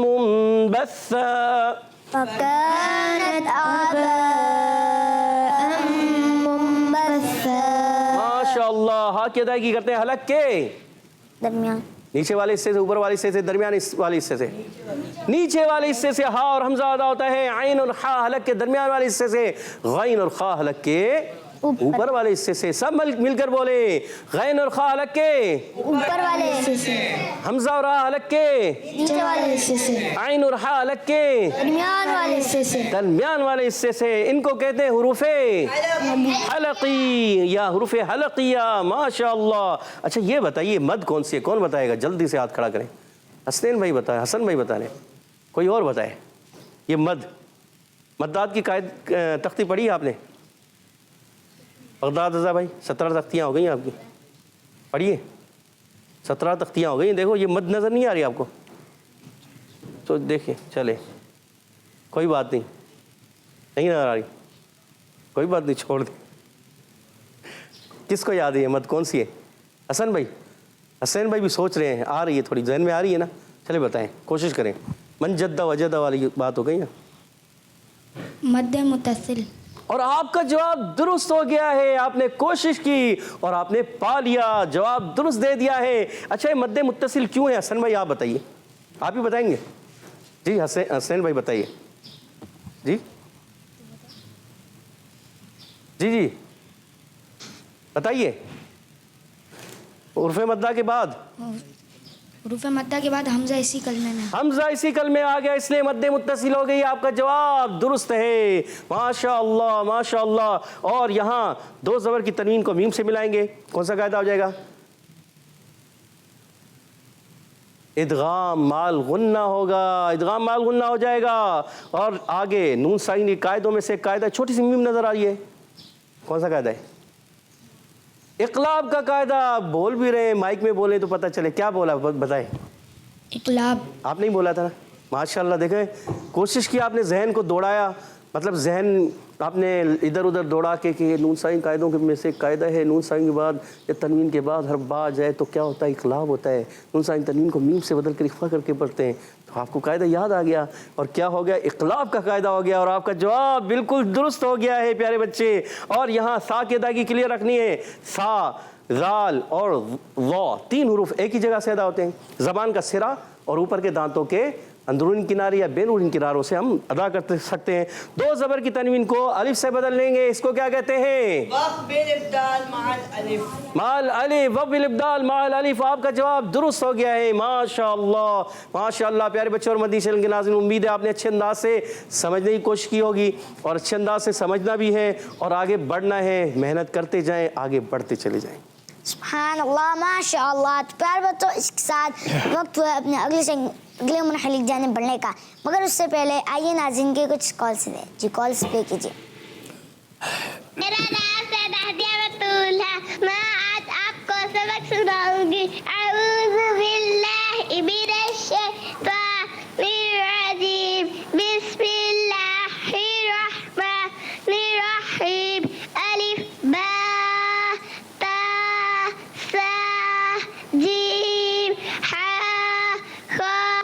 منبثا. فكانت هباء منبثا. ماشاءاللہ. ہاں کی ادائیگی کرتے ہیں حلق کے درمیان. نیچے والے حصے سے, اوپر والے حصے سے, درمیان والے حصے سے. نیچے والے حصے سے ہا اور حمزہ ادا ہوتا ہے. عین اور خا حلق کے درمیان والے حصے سے. غین اور خا حلق کے اوپر والے حصے سے. سب مل کر بولے. غین اور خا حلق کے اوپر والے حصے سے. حمزہ اور ہا حلق کے نیچے والے حصے سے. عین اور ہا حلق کے درمیان والے حصے سے. درمیان والے حصے سے. ان کو کہتے ہیں حروف حلقی یا حروف حلقیہ. ماشاءاللہ. اچھا یہ بتائیے مد کون سی ہے؟ کون بتائے گا؟ جلدی سے ہاتھ کھڑا کریں. حسنین بھائی بتائیں, حسن بھائی بتا رہے, کوئی اور بتائے. یہ مدات کی تختی پڑھی ہے آپ نے؟ بغداد رضا بھائی 17 تختیاں ہو گئی ہیں آپ کی, پڑھیے. 17 تختیاں ہو گئی ہیں. دیکھو یہ مد نظر نہیں آ رہی آپ کو تو دیکھیں, چلے کوئی بات نہیں نظر آ رہی, کوئی بات نہیں, چھوڑ دیں. کس کو یاد ہے یہ مد کون سی ہے؟ حسن بھائی. حسین بھائی بھی سوچ رہے ہیں, آ رہی ہے تھوڑی ذہن میں آ رہی ہے نا, چلے بتائیں, کوشش کریں. من جدہ وجدہ والی بات ہو گئی نا. مد متصل. اور آپ کا جواب درست ہو گیا ہے. آپ نے کوشش کی اور آپ نے پا لیا, جواب درست دے دیا ہے. اچھا یہ مد متصل کیوں ہے حسن بھائی آپ بتائیے. آپ ہی بتائیں گے؟ جی حسین بھائی بتائیے. جی جی جی بتائیے. عرف مدہ کے بعد حروف مدہ کے بعد حمزہ اسی کلمے میں. حمزہ اسی کلمے آ گیا اس لیے مد متصل ہو گئی. آپ کا جواب درست ہے. ماشاء اللہ ماشاء اللہ. اور یہاں دو زبر کی تنوین کو میم سے ملائیں گے. کون سا قاعدہ ہو جائے گا؟ ادغام مال غنہ ہوگا. ادغام مال غنہ ہو جائے گا. اور آگے نون ساکن قاعدوں میں سے ایک قاعدہ, چھوٹی سی میم نظر آ رہی ہے. کون سا قاعدہ ہے؟ اقلاب کا قاعدہ. آپ بول بھی رہے ہیں, مائک میں بولیں تو پتہ چلے. کیا بولا بتائیں؟ اقلاب. آپ نہیں بولا تھا نا. ماشاءاللہ دیکھیں کوشش کی آپ نے, ذہن کو دوڑایا. مطلب ذہن آپ نے ادھر ادھر دوڑا کے کہ نون ساکن قاعدوں میں سے ایک قاعدہ ہے, نون ساکن کے بعد یا تنوین کے بعد حرف با جائے تو کیا ہوتا ہے؟ اقلاب ہوتا ہے. نون ساکن تنوین کو میم سے بدل کر اخفا کر کے پڑھتے ہیں. تو آپ کو قاعدہ یاد آ گیا. اور کیا ہو گیا؟ اقلاب کا قاعدہ ہو گیا. اور آپ کا جواب بالکل درست ہو گیا ہے پیارے بچے. اور یہاں سا کی ادائیگی کلیئر رکھنی ہے. سا, ذال اور وا تین حروف ایک ہی جگہ سے ادا ہوتے ہیں. زبان کا سرا اور اوپر کے دانتوں کے اندرونی کنارے یا بیرونی کناروں سے ہم ادا کر سکتے ہیں. دو زبر کی تنوین کو الف سے بدل لیں گے. اس کو کیا کہتے ہیں؟ مال الف. وب الابدال مال الف. آپ کا جواب درست ہو گیا ہے. ماشاء اللہ ماشاء اللہ. پیارے بچوں اور مدنی چینل کے ناظرین, امید ہے آپ نے اچھے انداز سے سمجھنے کی کوشش کی ہوگی اور اچھے انداز سے سمجھنا بھی ہے اور آگے بڑھنا ہے. محنت کرتے جائیں, آگے بڑھتے چلے جائیں. سبحان اللہ ماشاء اللہ. تو پیارے بچوں اس کے ساتھ وقت ہوا اپنے اگلے منحلق جانے بڑھنے کا, مگر اس سے پہلے آئیے ناظرین کے کچھ کالس دیں. جی کالس پلے کیجیے. میرا نام سیدہ ہدیہ بطول ہے. میں آج آپ کو سبق سناؤں گی. اعوذ باللہ من الشیطان الرجیم. بسم اللہ الرحمن الرحیم. الف با تا سا جیم ہا خا.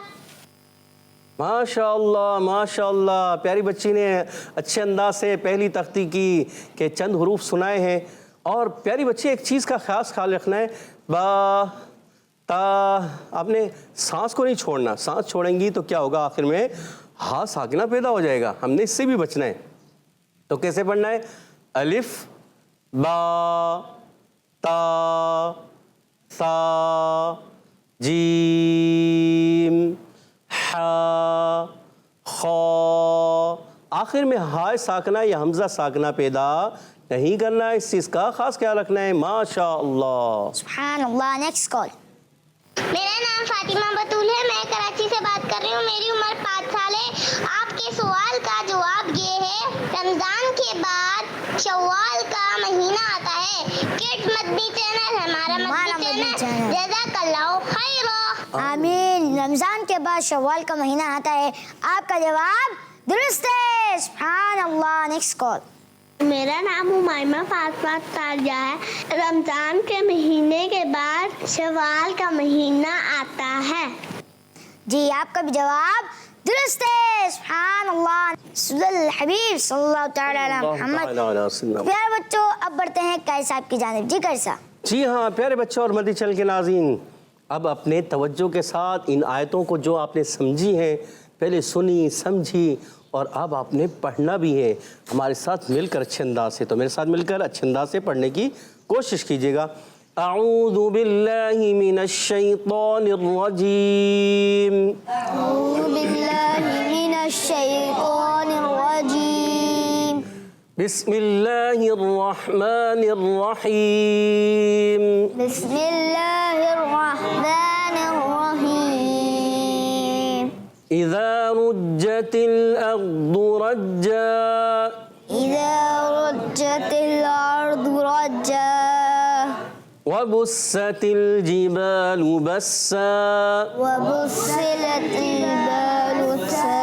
ماشاء اللہ ماشاء اللہ. پیاری بچی نے اچھے انداز سے پہلی تختی کی کہ چند حروف سنائے ہیں. اور پیاری بچی ایک چیز کا خاص خیال رکھنا ہے, با تا. آپ نے سانس کو نہیں چھوڑنا. سانس چھوڑیں گی تو کیا ہوگا؟ آخر میں ہا ساکنہ پیدا ہو جائے گا. ہم نے اس سے بھی بچنا ہے. تو کیسے پڑھنا ہے؟ الف با تا سا جیم ہا خا. آخر میں ہائے ساکنہ یا حمزہ ساکنہ پیدا نہیں کرنا ہے. اس چیز کا خاص خیال رکھنا ہے. ماشاء اللہ سبحان اللہ. Next call. میرا نام فاطمہ بطول ہے. میں کراچی سے بات کر رہی ہوں. میری عمر 5 سال ہے. آپ کے سوال کا جواب یہ ہے, رمضان کے بعد شوال کا مہینہ آتا ہے. کڈ مدنی چینل ہے ہمارا مدنی چینل. جزاک اللہ خیرا. آمین. رمضان کے بعد شوال کا مہینہ آتا ہے. آپ کا جواب درست ہے. سبحان اللہ. Next call. میرا نام ہمائمہ فاطمہ تالیہ ہے. رمضان کے مہینے کے بعد شوال کا مہینہ آتا ہے. جی آپ کا بھی جواب درست ہے. سبحان اللہ. صلی اللہ حبیب صلی اللہ تعالی علی محمد. پیارے بچوں اب بڑھتے ہیں قاری صاحب کی جانب. جی قاری صاحب. جی ہاں پیارے بچوں اور مدنی چینل کے ناظرین, اب اپنے توجہ کے ساتھ ان آیتوں کو جو آپ نے سمجھی ہیں, پہلے سنی سمجھی اور اب آپ نے پڑھنا بھی ہے ہمارے ساتھ مل کر اچھے انداز سے. تو میرے ساتھ مل کر اچھے انداز سے پڑھنے کی کوشش کیجیے گا. اعوذ باللہ من الشیطان الرجیم. اعوذ باللہ من الشیطان الرجیم. بسم اللہ الرحمن الرحیم. بسم اللہ الرحمن الرحیم. اذا رجت الارض رجا. اذا رجت الارض رجا. وبست الجبال بسا. وبسلت الجبال بسا.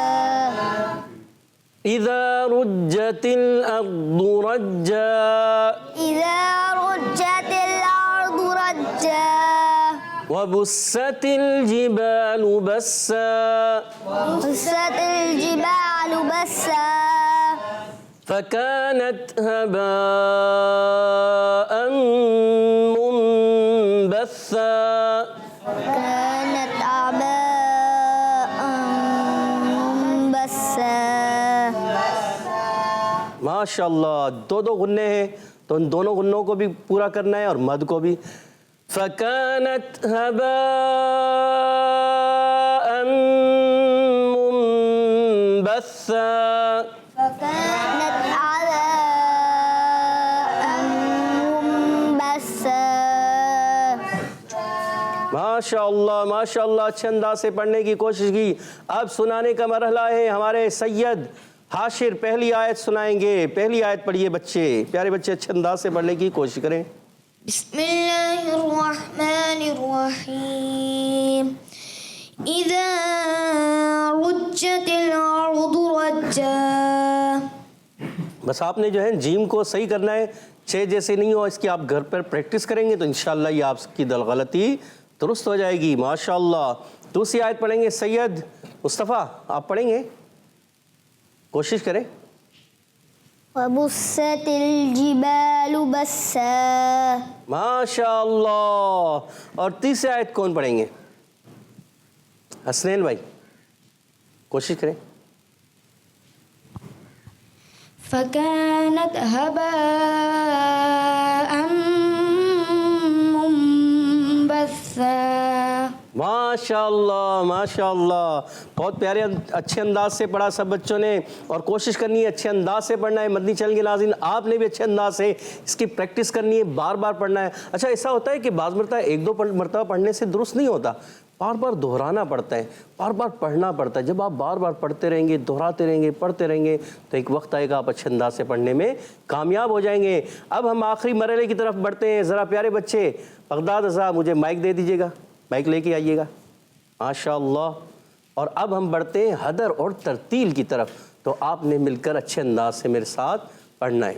اذا رجت الارض رجا. اذا رجت الارض رجا. وبست الجبال بسا. وبست الجبال بسا. فكانت هباء منبثا. كانت أعباء ماشاء اللہ. دو غنے ہیں تو ان دونوں غنوں کو بھی پورا کرنا ہے اور مد کو بھی. فَكَانَتْ هَبَاءً مُنبَثًّا. فكانت عباء منبثا. ماشاء اللہ اچھے انداز سے پڑھنے کی کوشش کی. اب سنانے کا مرحلہ ہے. ہمارے سید حاشر پہلی آیت سنائیں گے. پہلی آیت پڑھیے بچے, پیارے بچے اچھے انداز سے پڑھنے کی کوشش کریں. بسم اللہ الرحمن الرحیم. اذا رجت الارض رجا. بس آپ نے جو ہے جیم کو صحیح کرنا ہے, چھ جیسے نہیں ہو. اس کی آپ گھر پر پریکٹس کریں گے تو انشاءاللہ یہ آپ کی غلطی درست ہو جائے گی. ماشاءاللہ. دوسری آیت پڑھیں گے سید مصطفیٰ, آپ پڑھیں گے, کوشش کریں. وبست الجبال بسا. ماشاءاللہ. اور تیسری آیت کون پڑھیں گے؟ حسنین بھائی کوشش کریں. فكانت هباء منبثا. ماشاءاللہ. بہت پیارے اچھے انداز سے پڑھا سب بچوں نے, اور کوشش کرنی ہے اچھے انداز سے پڑھنا ہے. مدنی چینل کے ناظرین آپ نے بھی اچھے انداز سے اس کی پریکٹس کرنی ہے, بار بار پڑھنا ہے. اچھا ایسا ہوتا ہے کہ بعض مرتبہ ایک دو مرتبہ پڑھنے سے درست نہیں ہوتا, بار بار دہرانا پڑتا ہے, بار بار پڑھنا پڑتا ہے. جب آپ بار بار پڑھتے رہیں گے, دہراتے رہیں گے, پڑھتے رہیں گے تو ایک وقت آئے گا آپ اچھے انداز سے پڑھنے میں کامیاب ہو جائیں گے. اب ہم آخری مرحلے کی طرف بڑھتے ہیں. ذرا پیارے بچے بغداد رضا مجھے مائک دے دیجیے گا, مائک لے کے آئیے گا. ماشاءاللہ. اور اب ہم بڑھتے ہیں حدر اور ترتیل کی طرف, تو آپ نے مل کر اچھے انداز سے میرے ساتھ پڑھنا ہے.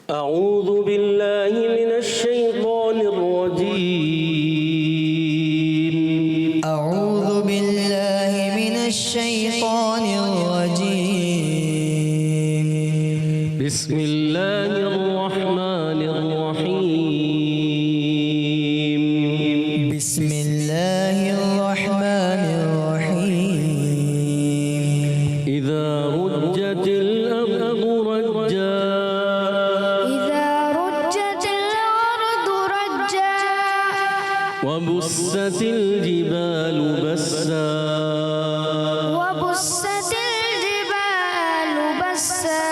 اعوذ باللہ من الشیطان الرجیم. اعوذ باللہ من الشیطان الرجیم. بسم اللہ الرحمن الرحیم. بسم اللہ الرحمن الرحیم. اذا رجت الارض رجا. إذا رجت الأرض رجا. وبست الجبال بسا. وبست الجبال بسا.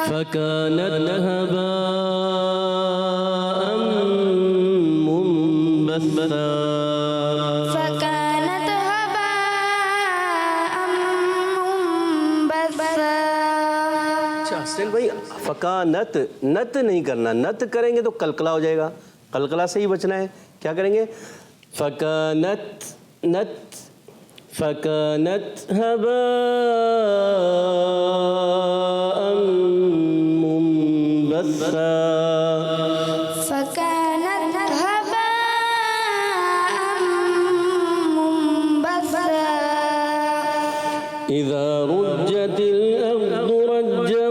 فكانت هباء منبثا. فكانت هباء منبثا. اچھا حسین بھائی, فکانت نت نہیں کرنا, نت کریں گے تو قلقلہ ہو جائے گا, قلقلہ سے ہی بچنا ہے. کیا کریں گے؟ فکانت نت. فكانت هباء منبثا. فكانت هباء منبثا. إذا رجت الأرض رجا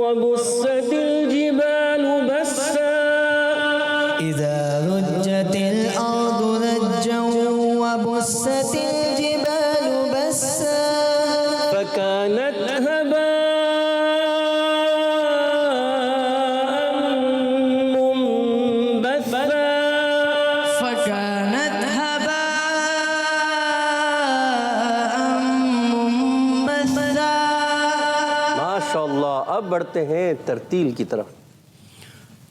وبست الجبال بسا. اذا رجت الارض رجا وبست الجبال بسا. فكانت هباء منبثا. فكانت هباء منبثا. ماشاءاللہ. اب بڑھتے ہیں ترتیل کی طرف.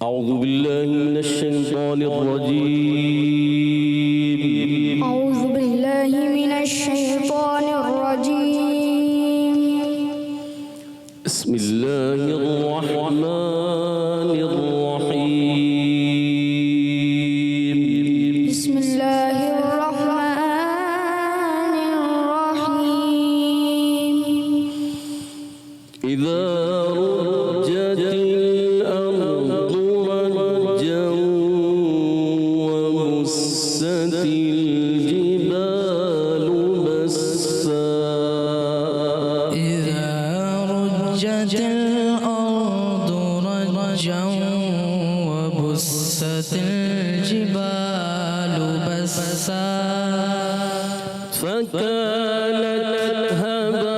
اعوذ باللہ من الشیطان الرجیم. أعوذ بالله من الشيطان الرجيم. بسم اللہ الرحمن الرحیم. بسم الله الرحمن الرحيم. إذا رجت الأرض رجا وبست الجبال بسا. إذا رجت الأرض رجا وبست الجبال بسا. فكانت هباء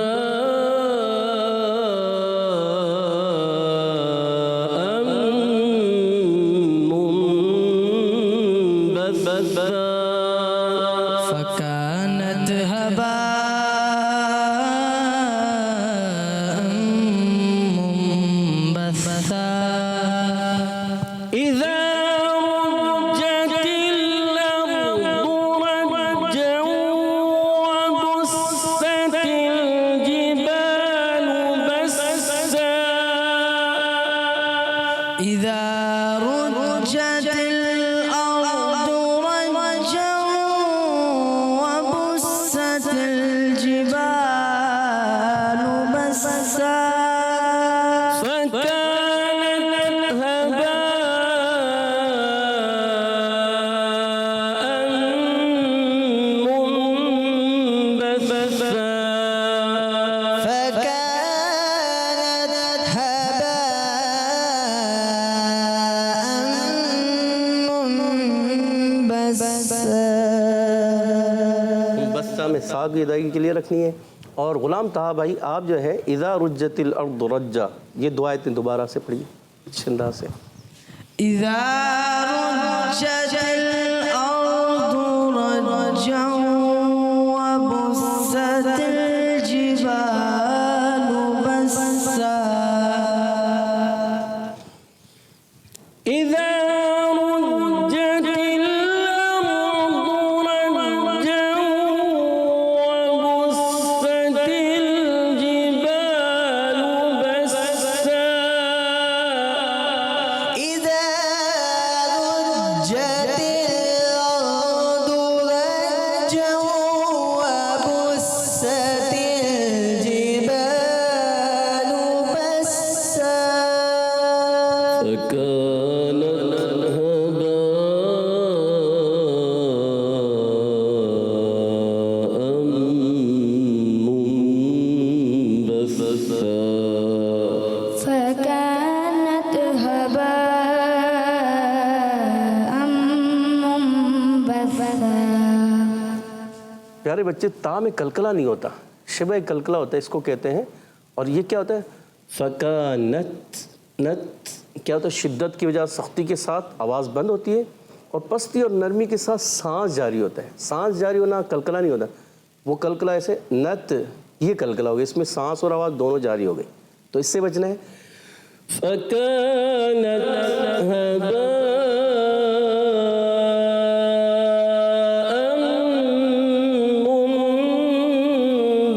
رجت الأرض رجا وبست الجبال بسا فكانت هباء منبثا فكانت بستہ میں سا کی ادائیگی کے لیے رکھنی ہے. اور غلام طہ بھائی آپ جو ہے اذا رجت الارض رجا، یہ دو آیتیں دوبارہ سے پڑھیے اچھے انداز سے. إذا رجت الأرض رجا وبست الجبال بسا إذا رجت الأرض رجا وبست الجبال بسا إذا رجت الأرض رجا وبست الجبال بسا فكانت هباء منبثا فكانت هباء منبثا. پیارے بچے تا میں کلکلا نہیں ہوتا، شبہ کلکلا ہوتا ہے، اس کو کہتے ہیں. اور یہ کیا ہوتا ہے؟ فکانت نت کیا ہوتا ہے؟ شدت کی وجہ سختی کے ساتھ آواز بند ہوتی ہے اور پستی اور نرمی کے ساتھ سانس جاری ہوتا ہے. سانس جاری ہونا کلکلا نہیں ہوتا. وہ کلکلا ایسے نت، یہ کلکلا ہو گیا، اس میں سانس اور آواز دونوں جاری ہو گئی. تو اس سے بچنا ہے. فکانت هباء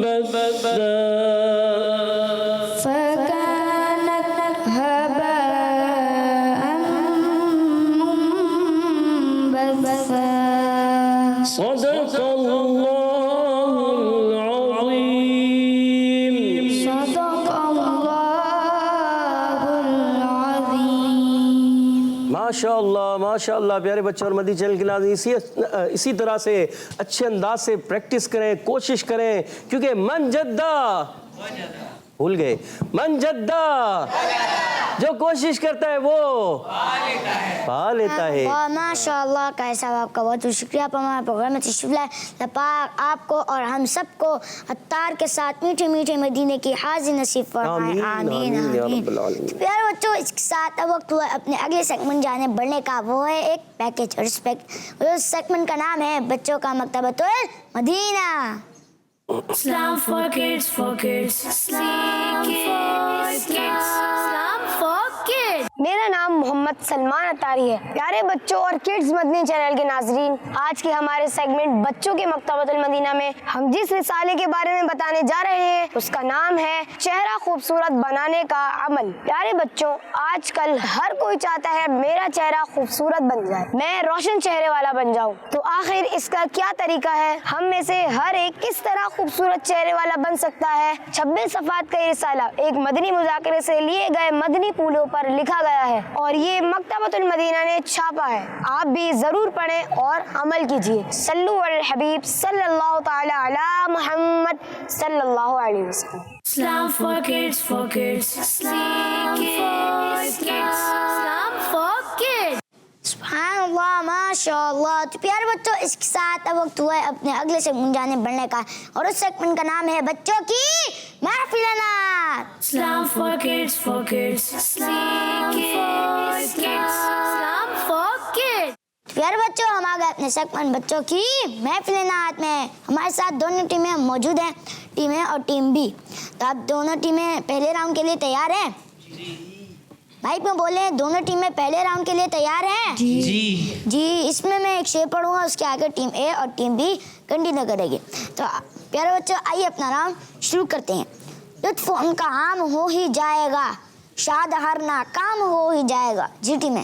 منبثا فكانت هباء منبثا. صدق الله العظيم. صدق الله العظيم. ماشاء اللہ پیارے بچوں. اور مدی چینل کے ناظرین اسی طرح سے اچھے انداز سے پریکٹس کریں، کوشش کریں، کیونکہ من جدہ بھول گئے، من جدہ جو کوشش کرتا ہے وہ پا لیتا ہے. اور ماشاء اللہ کا صاحب آپ کا بہت بہت شکریہ. آپ ہمارے پروگرام میں تشریف لائے. اللہ پاک آپ کو اور ہم سب کو عطار کے ساتھ میٹھے میٹھے مدینے کی حاضر نصیب فرمائے. آمین یا رب العالمین. پیارے بچوں، اس کے ساتھ اب وقت ہوا اپنے اگلے سیگمنٹ جانے بڑھنے کا. وہ ہے ایک پیکج رسپیکٹ. اس سیگمنٹ کا نام ہے بچوں کا مکتبۃ المدینہ. Islam for kids, for kids. Islam for kids. Islam for kids. میرا نام محمد سلمان اتاری ہے. پیارے بچوں اور کڈز مدنی چینل کے ناظرین، آج کے ہمارے سیگمنٹ بچوں کے مکتبۃ المدینہ میں ہم جس رسالے کے بارے میں بتانے جا رہے ہیں اس کا نام ہے چہرہ خوبصورت بنانے کا عمل. پیارے بچوں، آج کل ہر کوئی چاہتا ہے میرا چہرہ خوبصورت بن جائے، میں روشن چہرے والا بن جاؤں. تو آخر اس کا کیا طریقہ ہے؟ ہم میں سے ہر ایک کس طرح خوبصورت چہرے والا بن سکتا ہے؟ 26 صفحات کا یہ رسالہ ایک مدنی مذاکرے سے لیے گئے مدنی پھولوں پر لکھا گیا ہے اور یہ مکتبۃ المدینہ نے چھاپا ہے. آپ بھی ضرور پڑھیں اور عمل کیجیے. صلو علی الحبیب صلی اللہ تعالی علی محمد صلی اللہ علیہ وسلم. Islam for kids, for kids. Islam for kids. Islam for kids. سبحان اللہ، ماشاء اللہ. تو پیارے بچوں، اس کے ساتھ اب وقت ہوا ہے اپنے اگلے سیگمنٹ جانے بڑھنے کا اور اس سیگمنٹ کا نام ہے بچوں کی محفل نعت. Islam for kids, for kids. Islam for kids. Islam for kids. پیارے بچوں، ہم آ گئے اپنے سیگمنٹ بچوں کی محفل نعت میں. ہمارے ساتھ دونوں ٹیمیں موجود ہیں، ٹیم اے اور ٹیم بی. تو آپ دونوں ٹیمیں پہلے راؤنڈ کے لیے تیار ہیں؟ بھائی میں بولے دونوں ٹیمیں پہلے راؤنڈ کے لیے تیار ہیں؟ جی. اس میں ایک شعر پڑھوں گا، اس کے آگے ٹیم اے اور ٹیم بی کنٹینیو کرے گی. تو پیارے بچوں، آئیے اپنا راؤنڈ شروع کرتے ہیں. لطف ان کا عام ہو ہی جائے گا، شاد ہر ناکام ہو ہی جائے گا. جی ٹیمیں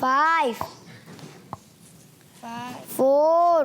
5 4।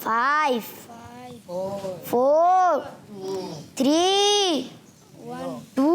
5 4 3 2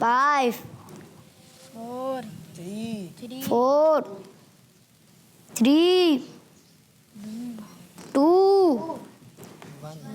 Five, 4 3 2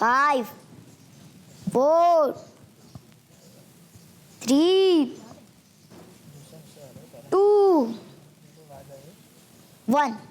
5 4 3 2 1।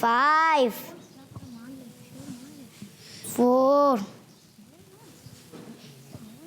Five, 4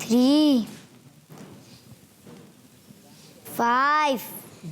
3 5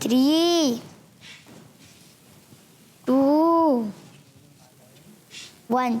3 2 1।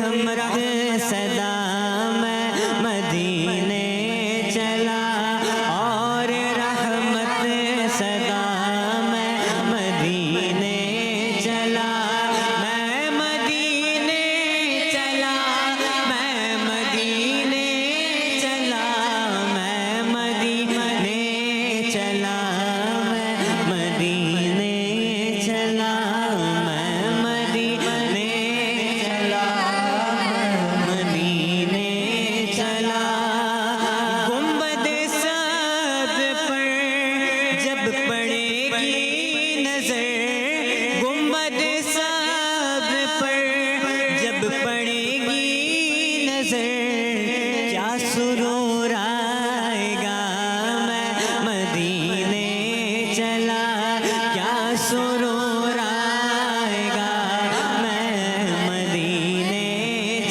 ہمراہ صدا میں مدینے چلا اور رحمت صدا میں مدینے چلا میں مدینے چلا میں مدینے چلا میں مدینے چلا میں مدینے چلا میں مدینے چلا مدینے چلا گنبد صد پر جب پڑے گی نظر گنبد صد پر جب پڑے گی نظر کیا سرور آئے گا میں مدینے چلا کیا سرور آئے گا میں مدینے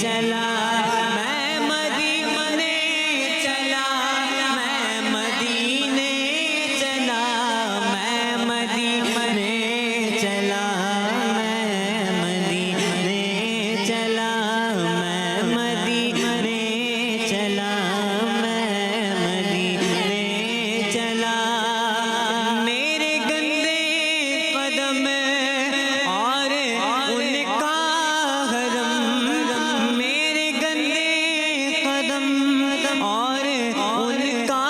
چلا میں مدینے چلا میں مدینے چلا میں مدینے چلا میں مدینے چلا میں مدینے چلا میں مدینے چلا میرے گندے قدم اور ان کا حرم میرے گندے قدم اور ان کا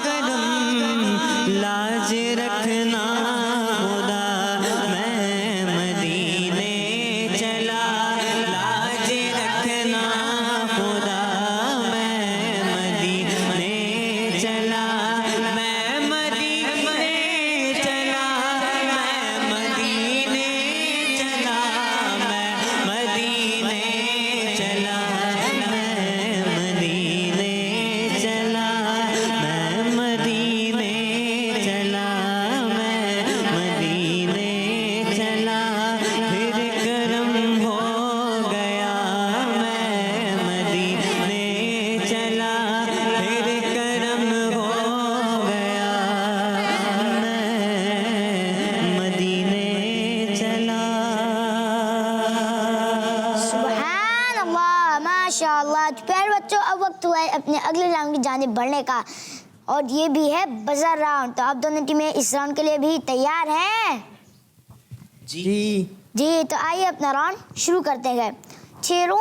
قدم لاج رکھنا خدا میں مدینے چلا لاج رکھنا خدا میں مدینے چلا میں مدینے چلا میں مدینے چلا میں مدینے چلا میں مدینے چلا میں مدینے چلا میں مدینے چلا پھر کرم ہو گیا میں مدینے چلا پھر کرم ہو گیا میں مدینے چلا سبحان اللہ ماشاء اللہ. پیارے بچوں اب وقت ہوا ہے اپنے اگلے راؤنڈ کی جانب بڑھنے کا اور یہ بھی ہے بزر راؤنڈ. تو آپ دونوں ٹیمیں اس راؤنڈ کے لیے بھی تیار ہیں؟ جی جی تو آئیے اپنا راؤنڈ شروع کرتے ہیں. چھیڑو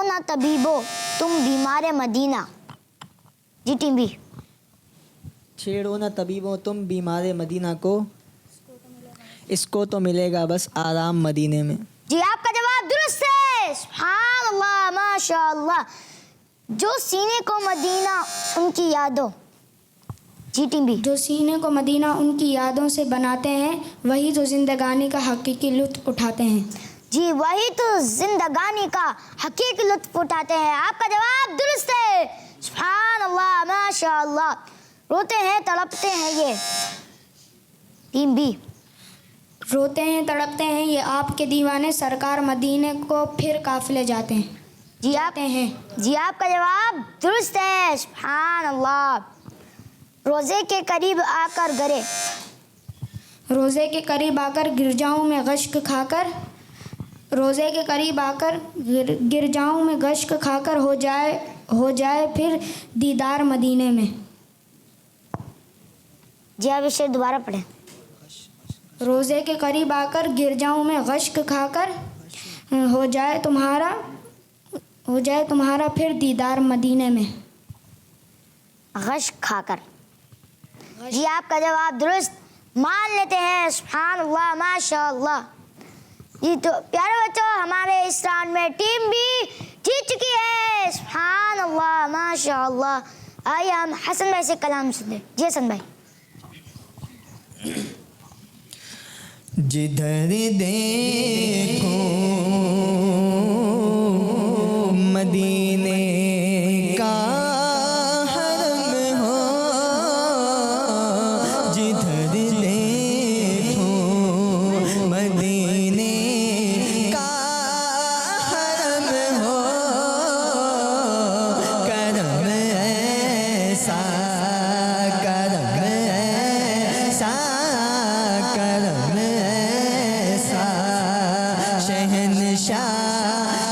نہ طبیبو تم بیمار مدینہ. جی ٹیم بی. چھیڑو نہ طبیبوں تم بیمار مدینہ کو اس کو تو ملے گا بس آرام مدینے میں. جی آپ کا جواب درست ہے. سبحان اللہ ماشاء اللہ. جو سینے کو مدینہ ان کی یادوں. جی ٹیم بی. جو سینے کو مدینہ ان کی یادوں سے بناتے ہیں وہی تو زندگانی کا حقیقی لطف اٹھاتے ہیں. جی وہی تو زندگانی کا حقیقی لطف اٹھاتے ہیں. آپ کا جواب درست ہے. سبحان اللہ ماشاء اللہ. روتے ہیں تڑپتے ہیں یہ. Team B. روتے ہیں تڑپتے ہیں یہ آپ کے دیوانے سرکار مدینے کو پھر قافلے جاتے ہیں. جی آپ کا جواب درست ہے. سبحان اللہ. روزے کے قریب آ کر گرے. روزے کے قریب آ کر گرجاؤں میں گشک کھا کر روزے کے قریب آ کر گرجاؤں میں گشک کھا کر ہو جائے پھر دیدار مدینے میں. جی آپ یہ شعر دوبارہ پڑھیں. روزے کے قریب آ کر گرجاؤں میں گشک کھا کر ہو جائے تمہارا پھر دیدار مدینے میں. غشک کھا کر. جی آپ کا جواب درست مان لیتے ہیں. سبحان اللہ ماشاء اللہ. جی تو پیارے بچوں ہمارے اس راؤنڈ میں ٹیم بھی جیت چکی ہے. سبحان اللہ ماشاء اللہ. آئیے ہم حسن بھائی سے کلام سنیں. جی حسن بھائی. جدھر دیکھو مدینے کا حرم ہو جدھر دیکھو مدینے کا حرم ہو کرم ایسا کرم ایسا کرم ایسا شہنشاہ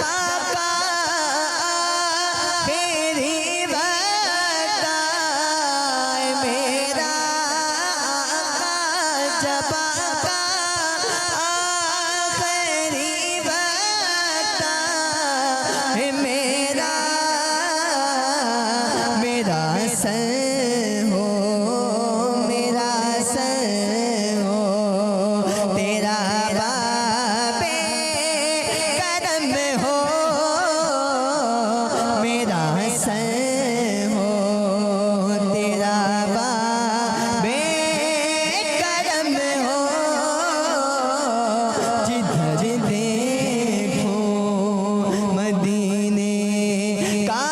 آقا آخری وقت آئے میرا آقا جب آقا آخری وقت آئے میرا سر ہو میرا سر ہو تیرا باب کرم ہو میرا سر ہو تیرا باب کرم ہو جدھر دیکھو مدینے کا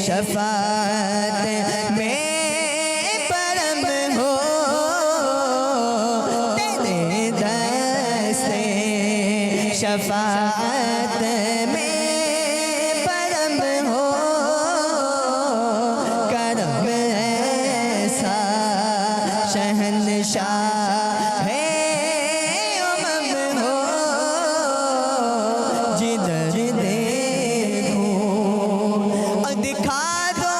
شفاعت میں پرم ہو تیرے دست شفاعت میں پرم ہو کرم ایسا شہنشاہ ہے امم ہو جدھر دیکھو دکھا دو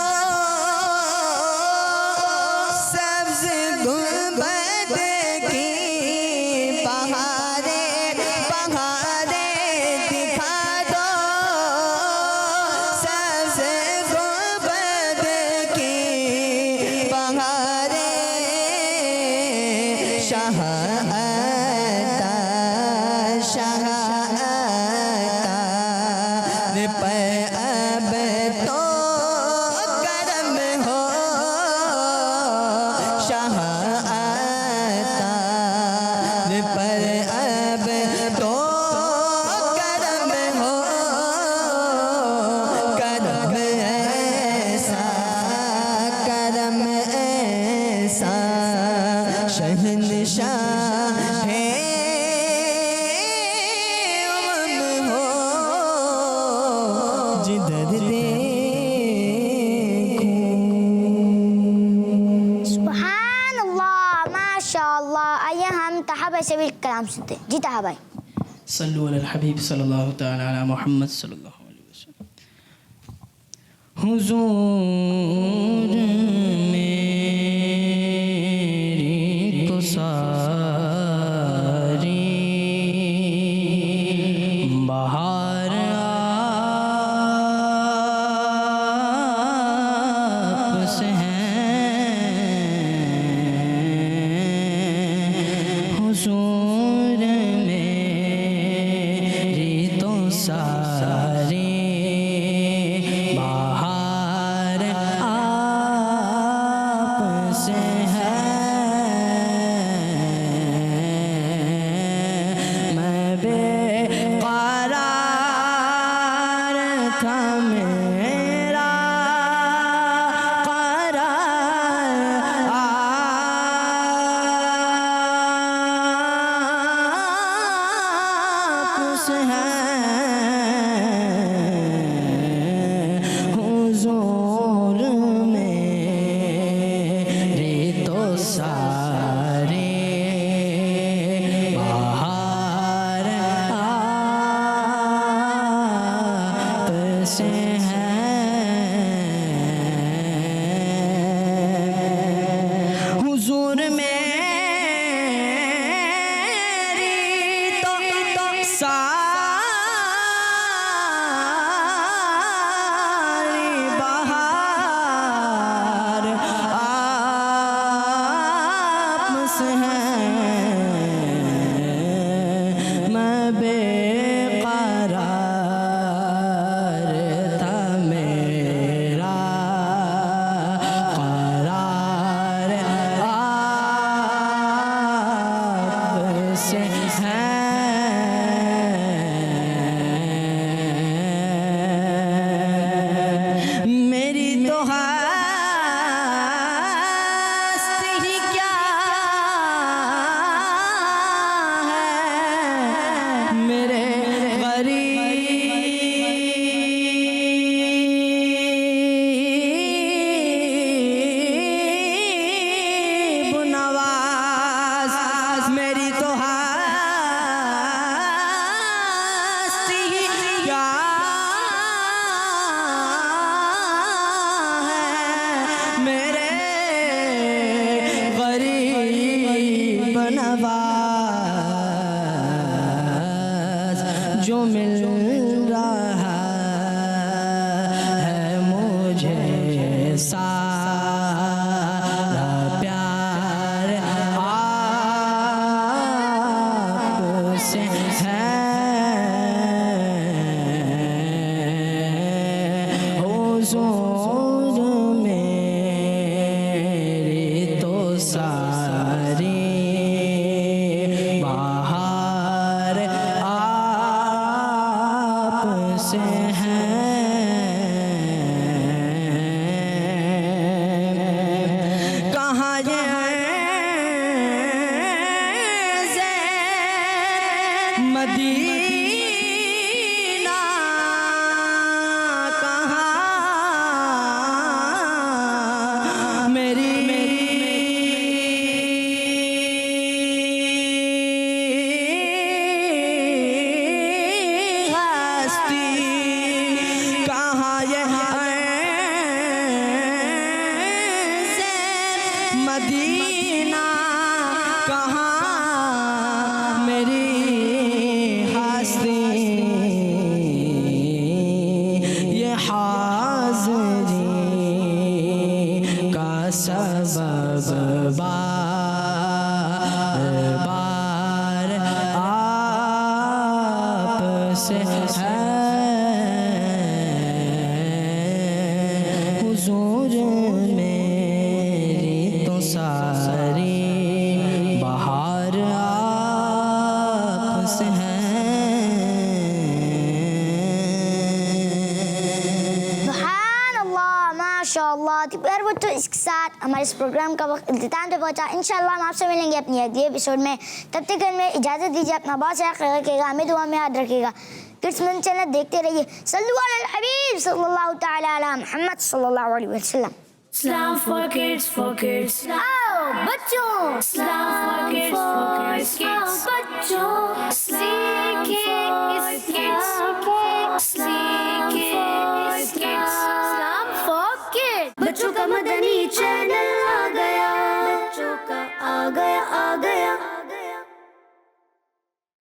سبز گنبد کی بہاریں دکھا دو سبز گنبد کی بہاریں شاہ آتا پر اب تو کرم ہو شاہ آتا پر اب تو کرم ہو کرم ایسا شہنشاہ ہے امم ہو جدھر سبحان اللہ ماشاء اللہ. آئیے ہم طحابہ سے بھی کلام سنتے ہیں. جی طحابہ صلو علی الحبیب صلی اللہ تعالی علی محمد صلی اللہ علیہ وسلم. حضور میری کو ساری بہار آپ سے ہیں حضور میری تو ساری بہار آپ جو مل رہا ہے مجھے سارا پیار آپ سے ہے حضور میری تو ساری بہار آپ سے ہے کہاں یہ مدینہ کہاں میری ہستی کہاں یہ مدینہ کہاں میری ہستی یہ حاضری کا سبب بار بار آپ سے ہے حضور میری تو ساری بہار آپ سے ہے سبحان اللہ ماشاء اللہ. تو پیارے بچوں اس کے ساتھ ہمارے اس پروگرام کا وقت اختتام پہ پہنچا. انشاءاللہ ہم آپ سے ملیں گے اپنی اگلی ایپیسوڈ میں. تب تک کے میں اجازت دیجیے. اپنا بہت سارا خیال رکھیے گا. ہمیں دعا میں یاد رکھیے گا. کڈس من چینل دیکھتے رہیے. صلو علی الحبیب صلی اللہ تعالی علی محمد صلی اللہ علیہ وسلم. Islam for kids, for kids. آؤ بچوں Islam for kids, for kids. آؤ بچوں